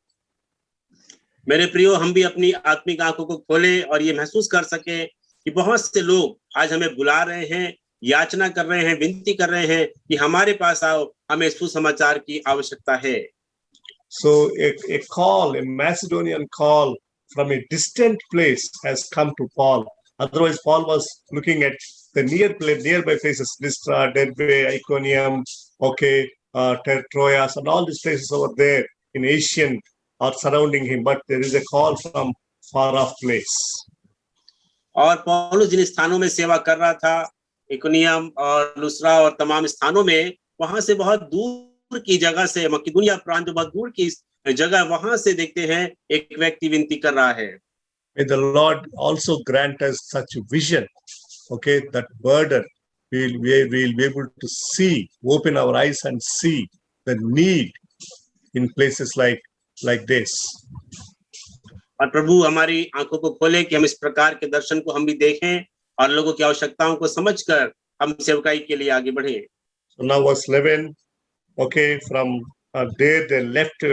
मेरे प्रियो, हम भी अपनी आत्मिक आंखों को खोलें और ये महसूस कर सके कि बहुत से लोग आज हमें बुला रहे हैं, याचना कर रहे हैं, विनती कर रहे हैं कि हमारे पास आओ, हमें सुसमाचार की आवश्यकता है। So a call, a Macedonian call from a distant place has come to Paul. Otherwise, Paul was looking at the nearby places, Lystra, Derbe, Iconium, Troas, and all these places over there in Asian or surrounding him. But there is a call from far off place. और पौलुस जिन स्थानों में सेवा कर रहा था, इकोनियम और लुस्रा और तमाम स्थानों में, वहां से बहुत दूर की जगह से, मकिदुनिया प्रांत जो बहुत दूर की जगह, वहां से देखते हैं एक व्यक्ति विनती कर रहा है। May the Lord also grant us such a vision, that burden. We'll be able to see, open our eyes and see the need in places like this. और प्रभु हमारी आंखों को खोले कि हम इस प्रकार के दर्शन को हम भी देखें और लोगों की आवश्यकताओं को समझकर हम सेवकाई के लिए आगे बढ़े। So now verse 11, from there they left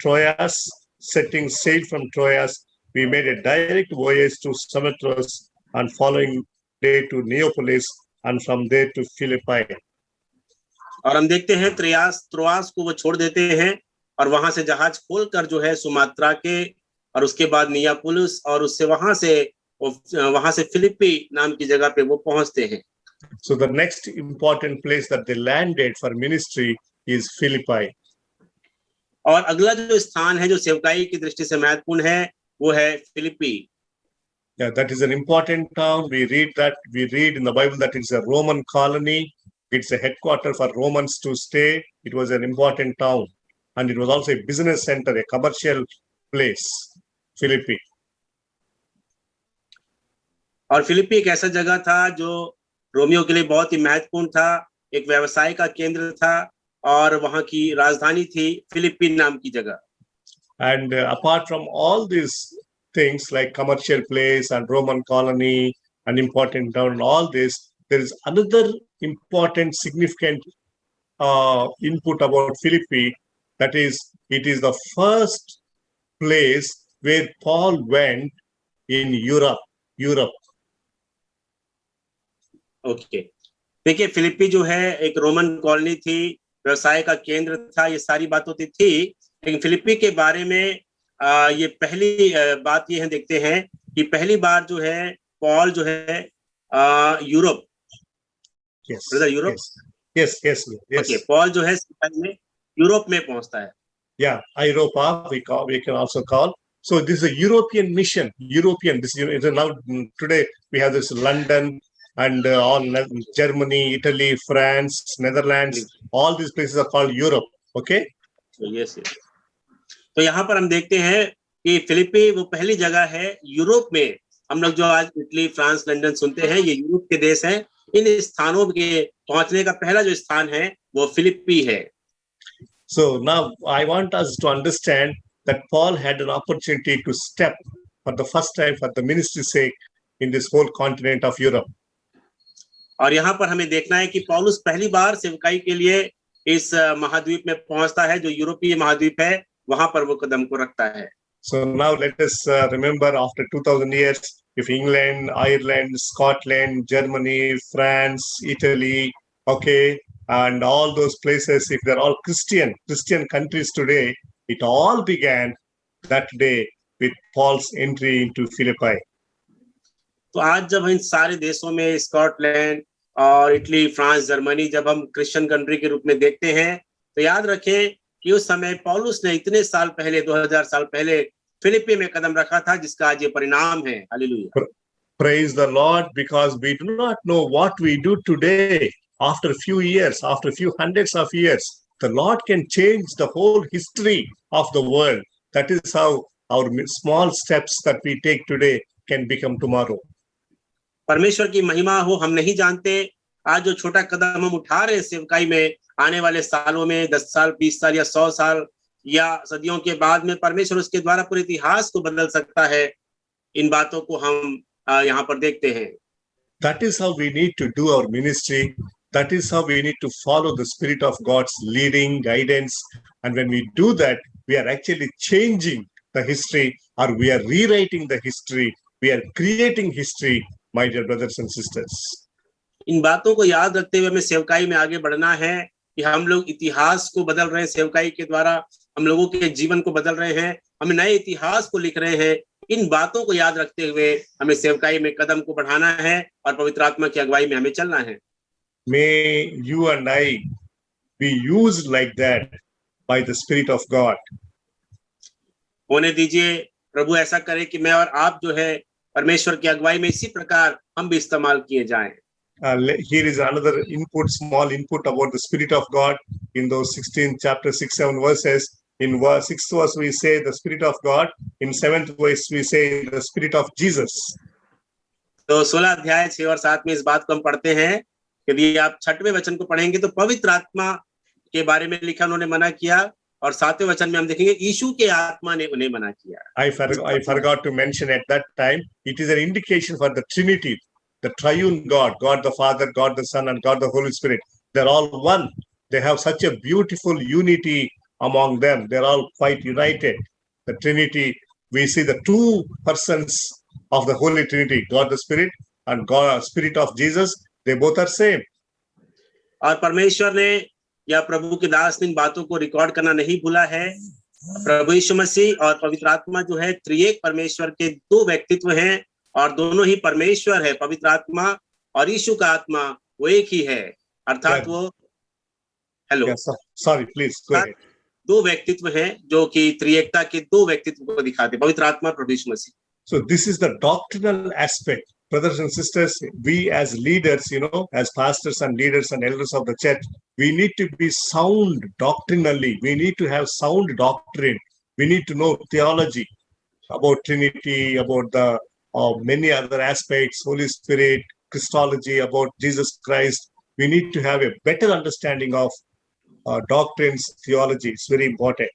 Troas, setting sail from Troas. We made a direct voyage to Samothrace and following day to Neapolis and from there to Philippi. और हम देखते हैं त्रोआस को वो छोड़ देते हैं और वहां से जहाज खोलकर जो है सुमात्रा के और उसके बाद नियापुलिस और उससे वहां से फिलिप्पी नाम की जगह पे वो पहुंचते हैं। So the next important place that they landed for ministry is Philippi. और अगला जो स्थान है जो सेवकाई की दृष्टि से महत्वपूर्ण है वो है फिलिप्पी। Yeah, that is an important town. We read in the Bible that it's a Roman colony. It's a headquarter for Romans to stay. It was an important town. And it was also a business center, a commercial place, Philippi. और फिलिप्पी एक ऐसा जगह था जो Romeo के लिए बहुत ही महत्वपूर्ण था, एक व्यवसाय का केंद्र था और वहां की राजधानी थी फिलिप्पी नाम की जगह। And apart from all these things like commercial place and Roman colony and important town and all this, there is another important significant input about Philippi. That is, it is the first place where Paul went in Europe. Okay, देखिए फिलिप्पी जो है एक Roman colony थी, व्यवसाय का केंद्र था, ये सारी बात होती थी, लेकिन फिलिप्पी के बारे में ये पहली बात ये है देखते हैं कि पहली बार जो है पॉल जो है Europe, Yes. Europe, Yes. Yes, yes, yes. Okay, Paul जो है सेवकाई में यूरोप में पहुंचता है। Yeah, Europa, we can also call. So this is a European mission. European. This is now today we have this London and all Germany, Italy, France, Netherlands. All these places are called Europe. Okay. Yes, तो यहाँ पर हम देखते हैं कि फिलिपी वो पहली जगह है यूरोप में। हम लोग जो आज इटली, फ्रांस, लंदन सुनते हैं, ये यूरोप के देश हैं। इन स्थानों के पहुंचने का पहला जो स्थान है वो फिलिपी है। So now I want us to understand that Paul had an opportunity to step for the first time for the ministry's sake in this whole continent of Europe. और यहाँ पर हमें देखना है कि पौलुस पहली बार सेवकाई के लिए इस महाद्वीप में पहुंचता है, जो यूरोपीय महाद्वीप है, वहां पर वो कदम को रखता है। So now let us remember after 2000 years, if England, Ireland, Scotland, Germany, France, Italy, okay, and all those places, if they're all Christian countries today, it all began that day with Paul's entry into Philippi. तो आज जब इन सारे देशों में Scotland और Italy, France, Germany जब हम Christian country के रूप में देखते हैं, तो याद रखें कि उस समय पौलुस ने इतने साल पहले, 2000 साल पहले फिलिपी में कदम रखा था, जिसका आज ये परिणाम है। Hallelujah. Praise the Lord, because we do not know what we do today. After a few years, after a few hundreds of years, the Lord can change the whole history of the world. That is how our small steps that we take today can become tomorrow. परमेश्वर की महिमा हो, हम नहीं जानते आज जो छोटा कदम हम उठा रहे हैं सेवकाई में, आने वाले सालों में 10 साल, 20 साल या 100 साल या सदियों के बाद में परमेश्वर उसके द्वारा पूरे इतिहास को बदल सकता है। इन बातों को हम यहाँ पर देखते हैं। That is how we need to do our ministry. That is how we need to follow the Spirit of God's leading, guidance. And when we do that, we are actually changing the history, or we are rewriting the history. We are creating history, my dear brothers and sisters. इन बातों को याद रखते हुए हमें सेवकाई में आगे बढ़ना है कि हम लोग इतिहास को बदल रहे हैं। सेवकाई के द्वारा हम लोगों के जीवन को बदल रहे हैं, हम नए इतिहास को लिख रहे हैं। इन बातों को याद रखते हुए हमें सेवकाई में कदम को बढ़ाना है और पवित्र आत्मा की अगुवाई में हमें चलना है। May you and I be used like that by the Spirit of God. होने दीजिए प्रभु ऐसा करे कि मैं और आप जो है परमेश्वर की अगुवाई में इसी प्रकार हम भी इस्तेमाल किए जाएं। Here is another input, small input about the Spirit of God in those 16 chapter 6-7 verses. In verse 6th verse we say the Spirit of God. In 7th verse we say the Spirit of Jesus. तो 16 अध्याय 6 और 7 में इस बात को हम पढ़ते हैं। यदि आप 6वें वचन को पढ़ेंगे तो पवित्र आत्मा के बारे में लिखा, उन्होंने मना किया, और 7वें वचन में हम देखेंगे यीशु के आत्मा ने उन्हें मना किया। I forgot to mention at that time, it is an indication for the Trinity, the triune God, God the Father, God the Son, and God the Holy Spirit. They're all one. They have such a beautiful unity among them. They're all quite united. The Trinity, we see the two persons of the Holy Trinity, God the Spirit and God Spirit of Jesus. They both are same. और परमेश्वर ने या प्रभु के दास ने इन बातों को record करना नहीं भूला है। प्रभु यीशु मसीह और पवित्र आत्मा जो है त्रिएक परमेश्वर के दो व्यक्तित्व हैं, और दोनों ही परमेश्वर है। पवित्र आत्मा और यीशु का आत्मा वो एक ही है, अर्थात वो sorry, please go ahead. दो व्यक्तित्व हैं जो कि त्रिएकता के दो व्यक्तित्व को दिखाते, पवित्र आत्मा और प्रभु यीशु मसीह। So this is the doctrinal aspect. Brothers and sisters, we as leaders, as pastors and leaders and elders of the church, we need to be sound doctrinally. We need to have sound doctrine. We need to know theology about Trinity, about the many other aspects, Holy Spirit, Christology, about Jesus Christ. We need to have a better understanding of doctrines, theology. It's very important.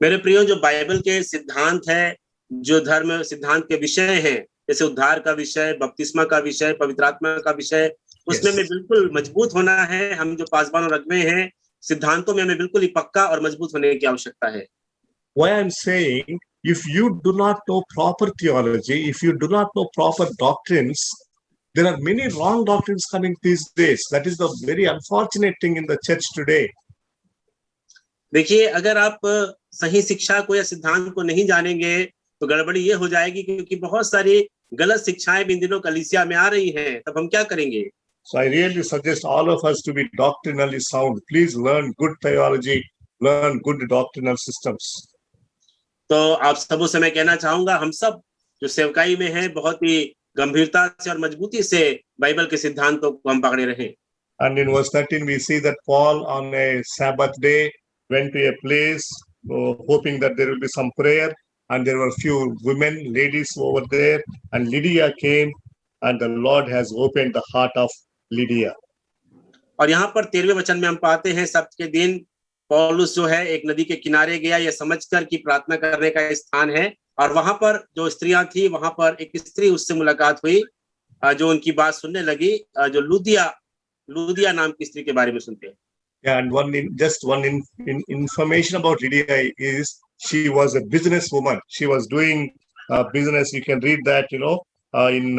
मेरे प्रियो, जो Bible के सिद्धांत है, जो धर्म सिद्धांत के विषय हैं, जैसे उद्धार का विषय, बपतिस्मा का विषय, पवित्र आत्मा का विषय, उसमें हमें बिल्कुल मजबूत होना है। हम जो पासवान और अगुवे हैं, सिद्धांतों में हमें बिल्कुल ही पक्का और मजबूत होने की आवश्यकता है। Why I'm saying, if you do not know proper theology, if you do not know proper doctrines, there are many wrong doctrines coming these days. That is the very unfortunate thing in the church today. देखिए, अगर आप सही शिक्षा को या सिद्धांत को नहीं जानेंगे तो गड़बड़ी ये हो जाएगी, क्योंकि बहुत सारी गलत शिक्षाएं भी इन दिनों कलीसिया में आ रही हैं। तब हम क्या करेंगे? So I really suggest all of us to be doctrinally sound. Please learn good theology, learn good doctrinal systems. तो आप सबों से मैं कहना चाहूंगा, हम सब जो सेवकाई में हैं बहुत ही गंभीरता से और मजबूती से बाइबल के सिद्धांतों को हम पकड़े रहें। And in verse 13, we see that Paul on a Sabbath day went to a place hoping that there will be some prayer. And there were few women, ladies over there. And Lydia came and the Lord has opened the heart of Lydia. और यहाँ पर 13वें वचन में हम पाते हैं, सब्त के दिन पौलुस जो है एक नदी के किनारे गया, यह समझकर कि प्रार्थना करने का स्थान है, और वहां पर जो स्त्रियां थी, वहां पर एक स्त्री उससे मुलाकात हुई जो उनकी बात सुनने लगी, जो लूदिया नाम की स्त्री के बारे में सुनते हैं। Yeah, and just one information about Lydia is she was a business woman. She was doing business. You can read that, in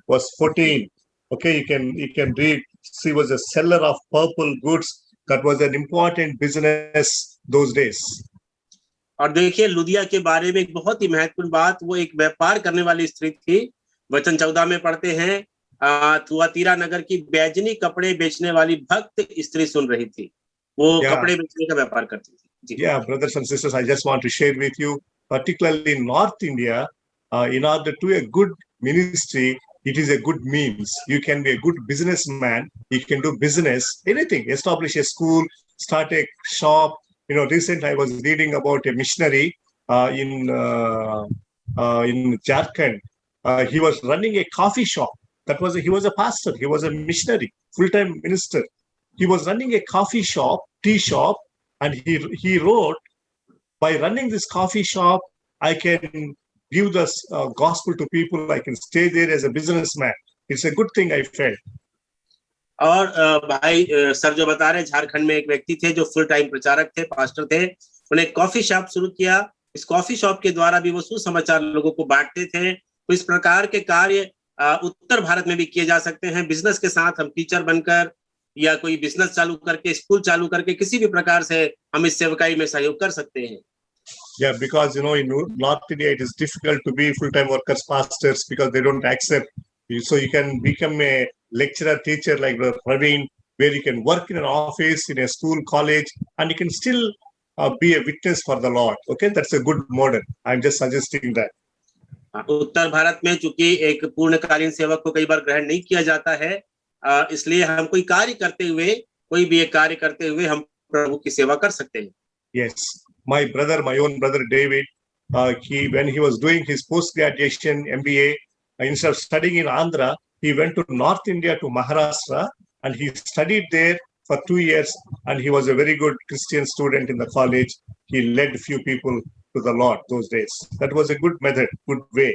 verse 14. Okay, you can read. She was a seller of purple goods. That was an important business those days. और देखिए लुदिया के बारे में एक बहुत ही महत्वपूर्ण बात, वो एक व्यापार करने वाली स्त्री थी। वचन 14 में पढ़ते हैं, थुआतीरा नगर की बैजनी कपड़े बेचने वाली भक्त स्त्री सुन रही थी, वो कपड़े बेचने का व्यापार करती थी। Yeah, brothers and sisters, I just want to share with you, particularly in North India, in order to do a good ministry, it is a good means. You can be a good businessman. You can do business, anything, establish a school, start a shop. Recently I was reading about a missionary in Jharkhand. He was running a coffee shop. He was a pastor. He was a missionary, full-time minister. He was running a coffee shop, tea shop, and he wrote, by running this coffee shop, I can give the gospel to people. I can stay there as a businessman. It's a good thing, I felt. और भाई sir जो बता रहे, झारखंड में एक व्यक्ति थे जो फुल टाइम प्रचारक थे, पास्टर थे, उन्हें कॉफी शॉप शुरू किया। इस कॉफी शॉप के द्वारा भी वो सुसमाचार लोगों को बांटते थे। तो इस प्रकार के कार्य उत्तर भारत में भी किए जा सकते हैं। बिजनेस के साथ हम टीचर बनकर या कोई बिजनेस चालू करके, स्कूल चालू करके, किसी भी प्रकार से हम इस सेवकाई में सहयोग कर सकते हैं। Yeah, because in North India it is difficult to be full-time workers, pastors, because they don't accept you. So you can become a lecturer, teacher like Praveen, where you can work in an office, in a school, college, and you can still be a witness for the Lord. Okay, that's a good model. I'm just suggesting that. उत्तर भारत में चूंकि एक पूर्णकालीन सेवक को कई बार ग्रहण नहीं किया जाता है, इसलिए हम कोई कार्य करते हुए, कोई भी एक कार्य करते हुए हम प्रभु की सेवा कर सकते हैं। Yes, my own brother David, when he was doing his post-graduation MBA, instead of studying in Andhra, he went to North India, to Maharashtra, and he studied there for 2 years, and he was a very good Christian student in the college. He led few people to the Lord those days. That was a good method, good way.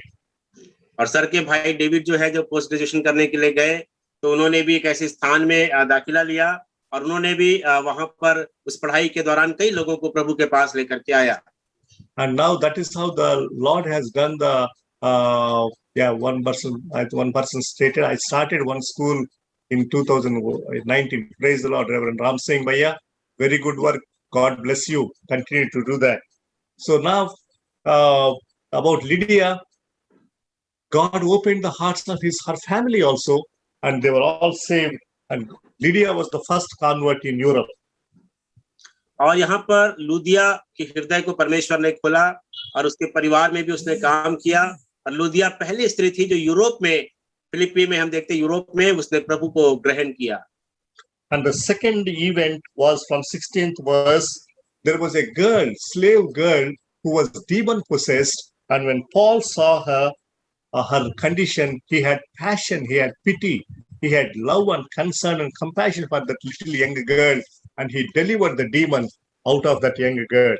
और sir के भाई David जो है, जो post graduation करने के लिए गए, तो उन्होंने भी एक ऐसे स्थान में दाखिला लिया और उन्होंने भी वहां पर उस पढ़ाई के दौरान कई लोगों को प्रभु के पास लेकर के आया। And now that is how the Lord has done the one person stated, I started one school in 2019. Praise the Lord, Reverend Ram Singh Bhaiya. Very good work. God bless you. Continue to do that. So now about Lydia, God opened the hearts of her family also, and they were all saved. And Lydia was the first convert in Europe. और यहाँ पर लुदिया के हृदय को परमेश्वर ने खोला और उसके परिवार में भी उसने काम किया। और लुदिया पहली स्त्री थी जो यूरोप में, फिलिपी में हम देखते हैं, यूरोप में उसने प्रभु को ग्रहण किया। And the second event was from 16th verse. There was a girl, slave girl, who was demon possessed, and when Paul saw her condition, he had passion, he had pity, he had love and concern and compassion for that little young girl, and he delivered the demon out of that young girl.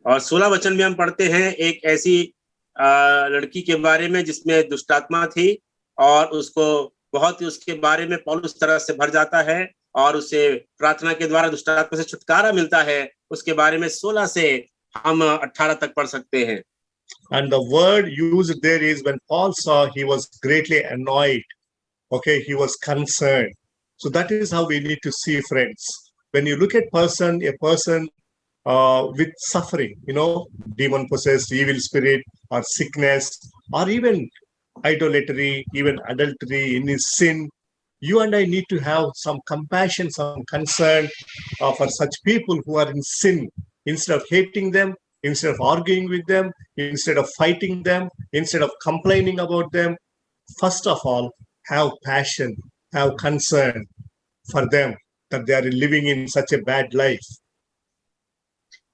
और 16 वचन में हम पढ़ते हैं एक ऐसी लड़की के बारे में जिसमें दुष्टात्मा थी, और उसको बहुत ही उसके बारे में पौलुस तरह से भर जाता है और उसे प्रार्थना के द्वारा दुष्टात्मा से छुटकारा मिलता है। उसके बारे में 16 से हम 18 तक पढ़ सकते हैं। And the word used there is, when Paul saw, he was greatly annoyed. Okay, he was concerned. So that is how we need to see, friends. When you look at a person with suffering, demon possessed, evil spirit, or sickness, or even idolatry, even adultery, in his sin, you and I need to have some compassion, some concern for such people who are in sin. Instead of hating them, instead of arguing with them, instead of fighting them, instead of complaining about them, first of all, have passion, have concern for them that they are living in such a bad life.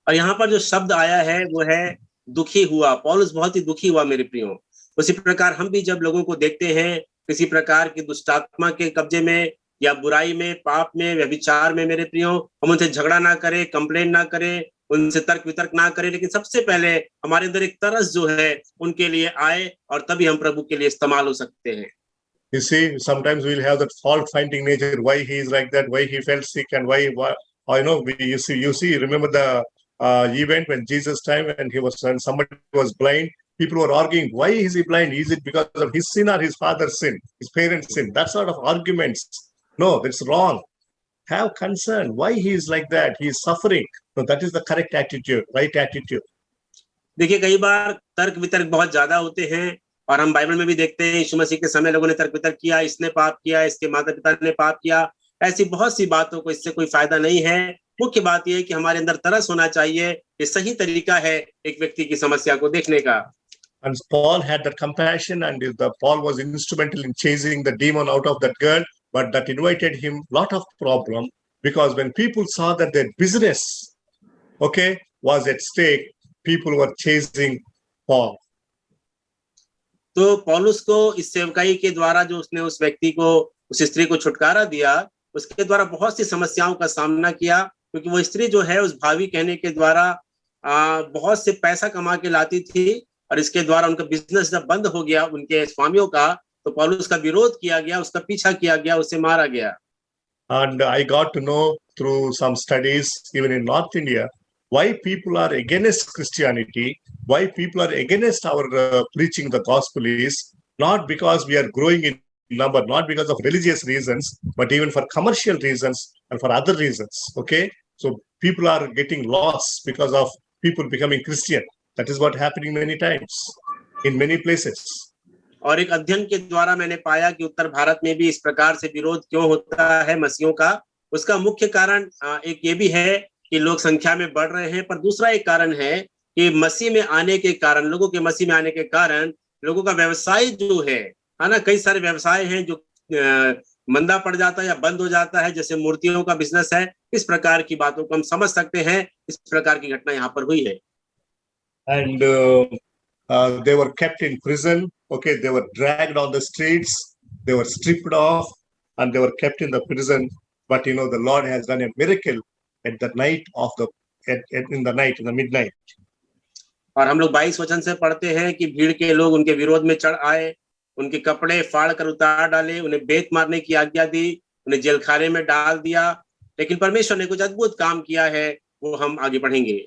और यहाँ पर जो शब्द आया है वो है दुखी हुआ। पौलुस बहुत ही दुखी हुआ मेरे प्रियो। उसी प्रकार हम भी जब लोगों को देखते हैं किसी प्रकार की दुष्टात्मा के कब्जे में या बुराई में, पाप में, व्यभिचार में, मेरे प्रियो, हम उनसे झगड़ा ना करें, कंप्लेन ना करें, उनसे तर्क वितर्क ना करें, लेकिन सबसे पहले हमारे अंदर एक तरस जो है उनके लिए आए और तभी हम प्रभु के लिए इस्तेमाल हो सकते हैं। You see, sometimes we'll have that fault-finding nature. Why he is like that? Why he felt sick? And why you see. Remember the event when Jesus time when somebody was blind. People were arguing. Why is he blind? Is it because of his sin or his father's sin, his parents' sin? That sort of arguments. No, that's wrong. Have concern. Why he is like that? He is suffering. No, that is the correct attitude, right attitude. देखिए, कई बार तर्क वितर्क बहुत ज्यादा होते हैं और हम बाइबल में भी देखते हैं यीशु मसीह के समय लोगों ने तर्क वितर्क किया, इसने पाप किया, इसके माता पिता ने पाप किया। ऐसी बहुत सी बातों को इससे कोई फायदा नहीं है। मुख्य बात यह है कि हमारे अंदर तरस होना चाहिए। ये सही तरीका है एक व्यक्ति की समस्या को देखने का। And Paul had that compassion, and Paul was instrumental in chasing the demon out of that girl, but that invited him a lot of problem, because when people saw that their business, was at stake, people were chasing Paul. तो पौलुस को इस सेवकाई के द्वारा जो उसने उस व्यक्ति को, उस स्त्री को छुटकारा दिया, उसके द्वारा बहुत सी समस्याओं का सामना किया, क्योंकि वो स्त्री जो है उस भावी कहने के द्वारा बहुत से पैसा कमा के लाती थी और इसके द्वारा उनका बिजनेस जब बंद हो गया उनके स्वामियों का, तो पौलुस का विरोध किया गया, उसका पीछा किया गया, उसे मारा गया। And I got to know through some studies, even in North India, why people are against Christianity, why people are against our preaching the gospel is not because we are growing in number, not because of religious reasons, but even for commercial reasons and for other reasons. So people are getting lost because of people becoming Christian. That is what happening many times in many places. और एक अध्ययन के द्वारा मैंने पाया कि उत्तर भारत में भी इस प्रकार से विरोध क्यों होता है मसीहों का। उसका मुख्य कारण एक ये भी है कि लोग संख्या में बढ़ रहे हैं, पर दूसरा एक कारण है कि मसीह में आने के कारण, लोगों के मसीह में आने के कारण लोगों का व्यवसाय जो है ना, कई सारे व्यवसाय हैं जो मंदा पड़ जाता है या बंद हो जाता है, जैसे मूर्तियों का बिजनेस है। इस प्रकार की बातों को हम समझ सकते हैं। इस प्रकार की घटना यहाँ पर हुई है। And they were kept in prison. They were dragged on the streets, they were stripped off, and they were kept in the prison. But the Lord has done a miracle at the night of in the midnight. और हम लोग 22 वचन से पढ़ते हैं कि भीड़ के लोग उनके विरोध में चढ़ आए, उनके कपड़े फाड़ कर उतार डाले, उन्हें बेत मारने की आज्ञा दी, उन्हें जेल खाने में डाल दिया। लेकिन परमेश्वर ने कुछ अद्भुत काम किया है, वो हम आगे पढ़ेंगे।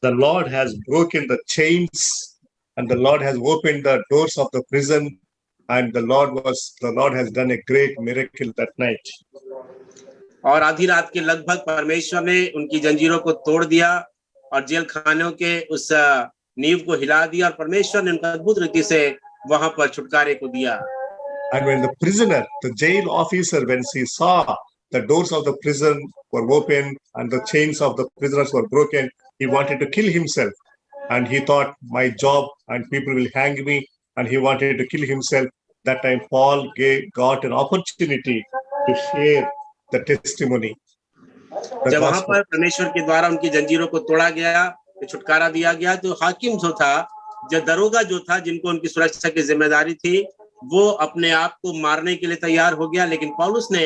The Lord has broken the chains, and the Lord has opened the doors of the prison, and the Lord has done a great miracle that night. और आधी रात के लगभग परमेश्वर ने उनकी जंजीरों को तोड़ दिया और जेल खानों के उस नींव को हिला दिया और परमेश्वर ने उनका अद्भुत रीति से वहां पर छुटकारे को दिया। And when the prisoner, the jail officer, when he saw the doors of the prison were open and the chains of the prisoners were broken, he wanted to kill himself. And he thought, my job and people will hang me, and he wanted to kill himself. That time Paul got an opportunity to share the testimony. जब वहां पर परमेश्वर के द्वारा उनकी जंजीरों को तोड़ा गया, छुटकारा दिया गया, तो हाकिम जो था, जो दरोगा जो था, जिनको उनकी सुरक्षा की जिम्मेदारी थी, वो अपने आप को मारने के लिए तैयार हो गया। लेकिन पौलुस ने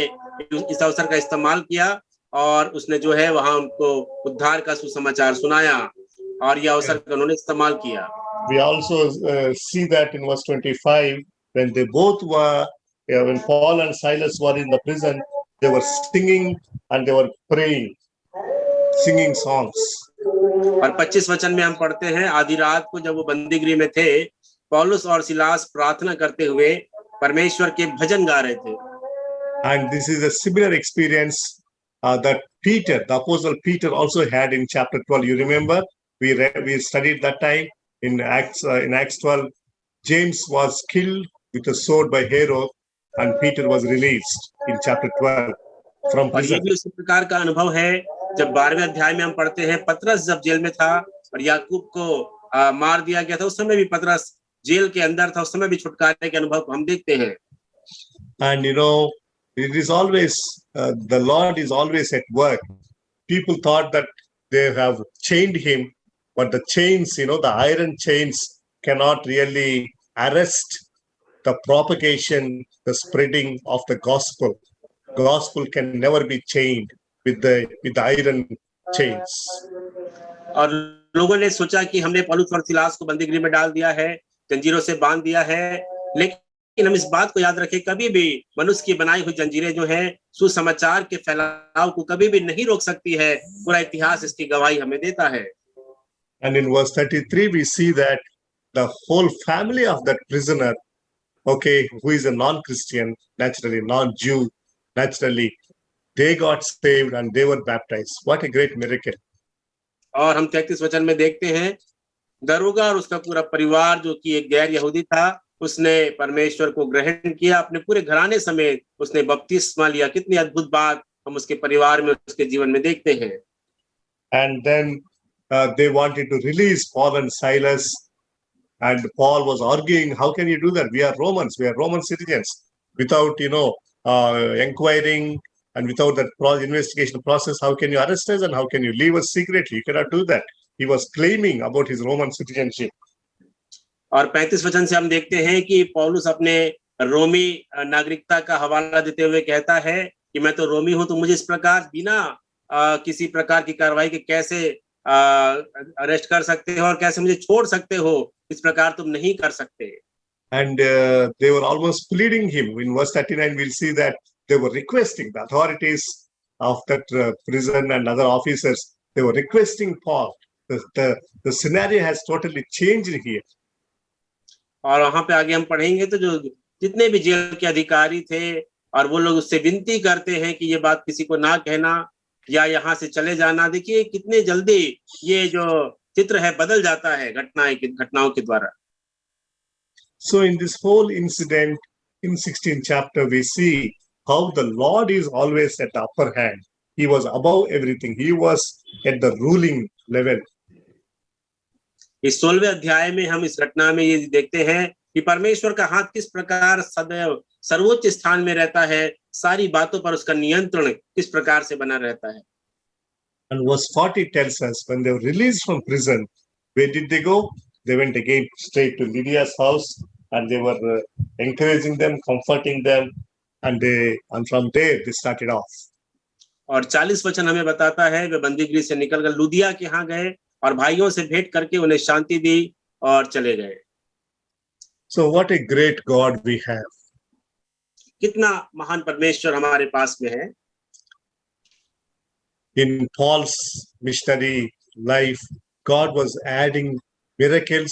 इस अवसर का इस्तेमाल किया और उसने जो है वहां उनको उद्धार का सुसमाचार सुनाया और यह अवसर का उन्होंने इस्तेमाल किया। We also see that in verse 25, when they both were, when Paul and Silas were in the prison, they were singing and they were praying, singing songs. और 25 वचन में हम पढ़ते हैं, आधी रात को जब वो बंदीगृह में थे, पौलुस और सिलास प्रार्थना करते हुए परमेश्वर के भजन गा रहे थे। And this is a similar experience that Peter, the apostle Peter, also had in chapter 12. You remember, we studied that time in Acts 12. James was killed with a sword by Herod, and Peter was released in chapter 12 from और ये prison. भी उसी प्रकार का अनुभव है जब 12वें अध्याय में हम पढ़ते हैं पतरस जब जेल में था और याकूब को मार दिया गया था, उस समय भी पतरस जेल के अंदर था, उस समय भी छुटकारे के अनुभव को हम देखते हैं। And it is always, the Lord is always at work. People thought that they have chained him, but the chains, the iron chains cannot really arrest the propagation, the spreading of the gospel. Gospel can never be chained with the iron chains. और लोगों ने सोचा कि हमने पौलुस और Silas को बंदीगृह में डाल दिया है, जंजीरों से बांध दिया है, लेकिन हम इस बात को याद रखें, कभी भी मनुष्य की बनाई हुई जंजीरें जो हैं सुसमाचार के फैलाव को कभी भी नहीं रोक सकती है। पूरा इतिहास इसकी गवाही हमें देता है। And in verse 33 we see that the whole family of that prisoner, who is a non-Christian, naturally non-Jew, naturally they got saved and they were baptized. What a great miracle. और हम 33 वचन में देखते हैं दरोगा और उसका पूरा परिवार जो कि एक गैर यहूदी था, उसने परमेश्वर को ग्रहण किया, अपने पूरे घराने समेत उसने बपतिस्मा लिया। कितनी अद्भुत बात हम उसके परिवार में, उसके जीवन में देखते हैं। And then they wanted to release Paul and Silas, and Paul was arguing, how can you do that? We are Romans, we are Roman citizens. Without inquiring and without that investigation process, how can you arrest us and how can you leave us secretly? You cannot do that. He was claiming about his Roman citizenship. और 35 वचन से हम देखते हैं कि पौलुस अपने रोमी नागरिकता का हवाला देते हुए कहता है कि मैं तो रोमी हूं, तो मुझे इस प्रकार बिना किसी प्रकार की कार्रवाई के कैसे अरेस्ट कर सकते हो और कैसे मुझे छोड़ सकते हो, इस प्रकार तुम नहीं कर सकते। And they were almost pleading him. In verse 39 we'll see that they were requesting, the authorities of that prison and other officers, they were requesting Paul. The scenario has totally changed here. और वहां पे आगे हम पढ़ेंगे तो जो जितने भी जेल के अधिकारी थे और वो लोग उससे विनती करते हैं कि ये बात किसी को ना कहना या यहाँ से चले जाना। देखिए कितने जल्दी ये जो चित्र है बदल जाता है घटनाओं के द्वारा। So in this whole incident in 16th chapter we see how the Lord is always at the upper hand. He was above everything. He was at the ruling level. इस 16वें अध्याय में हम इस घटना में ये देखते हैं कि परमेश्वर का हाथ किस प्रकार सदैव सर्वोच्च स्थान में रहता है, सारी बातों पर उसका नियंत्रण किस प्रकार से बना रहता है। And verse 40 tells us when they were released from prison, where did they go? They went again straight to Lydia's house and they were encouraging them, comforting them, and from there they started off. और 40 वचन हमें बताता है वे बंदीगृह से निकलकर लुदिया के यहाँ गए और भाइयों से भेंट करके उन्हें शांति दी और चले गए। So what a great God we have. कितना महान परमेश्वर हमारे पास में है। In Paul's missionary life, God was adding miracles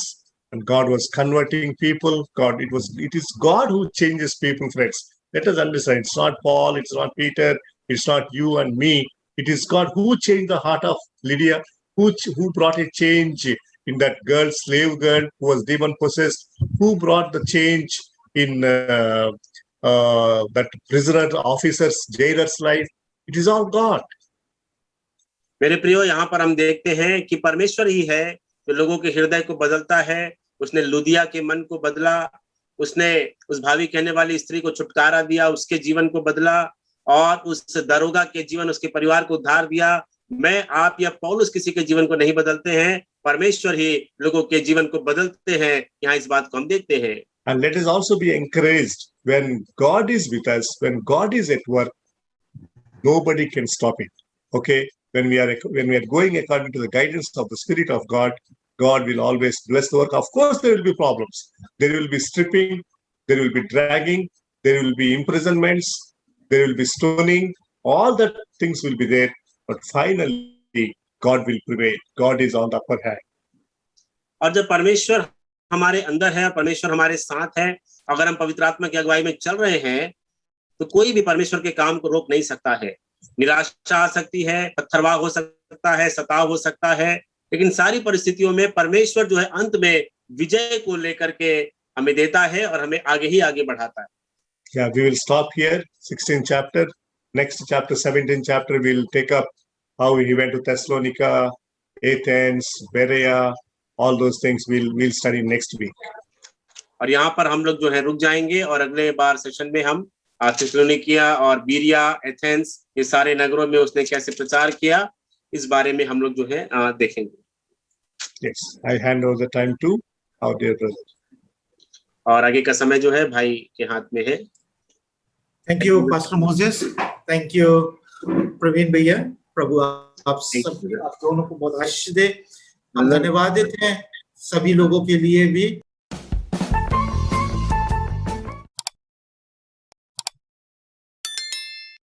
and God was converting people. It is God who changes people, friends. Let us understand, it's not Paul, it's not Peter, it's not you and me. It is God who changed the heart of Lydia, who brought a change in that girl, slave girl who was demon possessed, who brought the change in that prisoner officer's jailer's life. It is all God. मेरे प्रियो, यहाँ पर हम देखते हैं कि परमेश्वर ही है जो लोगों के हृदय को बदलता है। उसने लुदिया के मन को बदला, उसने उस भावी कहने वाली स्त्री को छुटकारा दिया, उसके जीवन को बदला और उस दरोगा के जीवन, उसके परिवार को उद्धार दिया। मैं, आप या पौलुस किसी के जीवन को नहीं बदलते हैं, परमेश्वर ही लोगों के जीवन को बदलते हैं। यहाँ इस बात को हम देखते हैं। And let us also be encouraged when God is with us, when God is at work, nobody can stop it. Okay, when we are going according to the guidance of the Spirit of God, God will always bless the work. Of course, there will be problems. There will be stripping, there will be dragging, there will be imprisonments, there will be stoning. All that things will be there, but finally, God will prevail. God is on the upper hand. और जब परमेश्वर हमारे अंदर है, परमेश्वर हमारे साथ है, अगर हम पवित्र आत्मा की अगुवाई में चल रहे हैं, तो कोई भी परमेश्वर के काम को रोक नहीं सकता है। निराशा आ सकती है, पत्थरवाह हो सकता है, सताव हो सकता है, लेकिन सारी परिस्थितियों में परमेश्वर जो है अंत में विजय को लेकर के हमें देता है और हमें आगे ही आगे बढ़ाता है। Yeah, we will stop here. 16th chapter. Next chapter, 17th chapter, we'll take up how he went to Thessalonica, Athens, Berea, all those things we'll study next week. और यहाँ पर हम लोग जो है रुक जाएंगे और अगले बार सेशन में हम थिस्सलुनीकिया और बीरिया, एथेंस, ये सारे नगरों में उसने कैसे प्रचार किया, इस बारे में हम लोग जो है देखेंगे. Yes, I hand over the time to our dear brother. और आगे का समय जो है भाई के हाथ में है. Thank you pastor Moses, thank you Praveen भैया. प्रभु आप सब आप दोनों को बहुत आशीष दे. हम धन्यवादित हैं सभी लोगों के लिए भी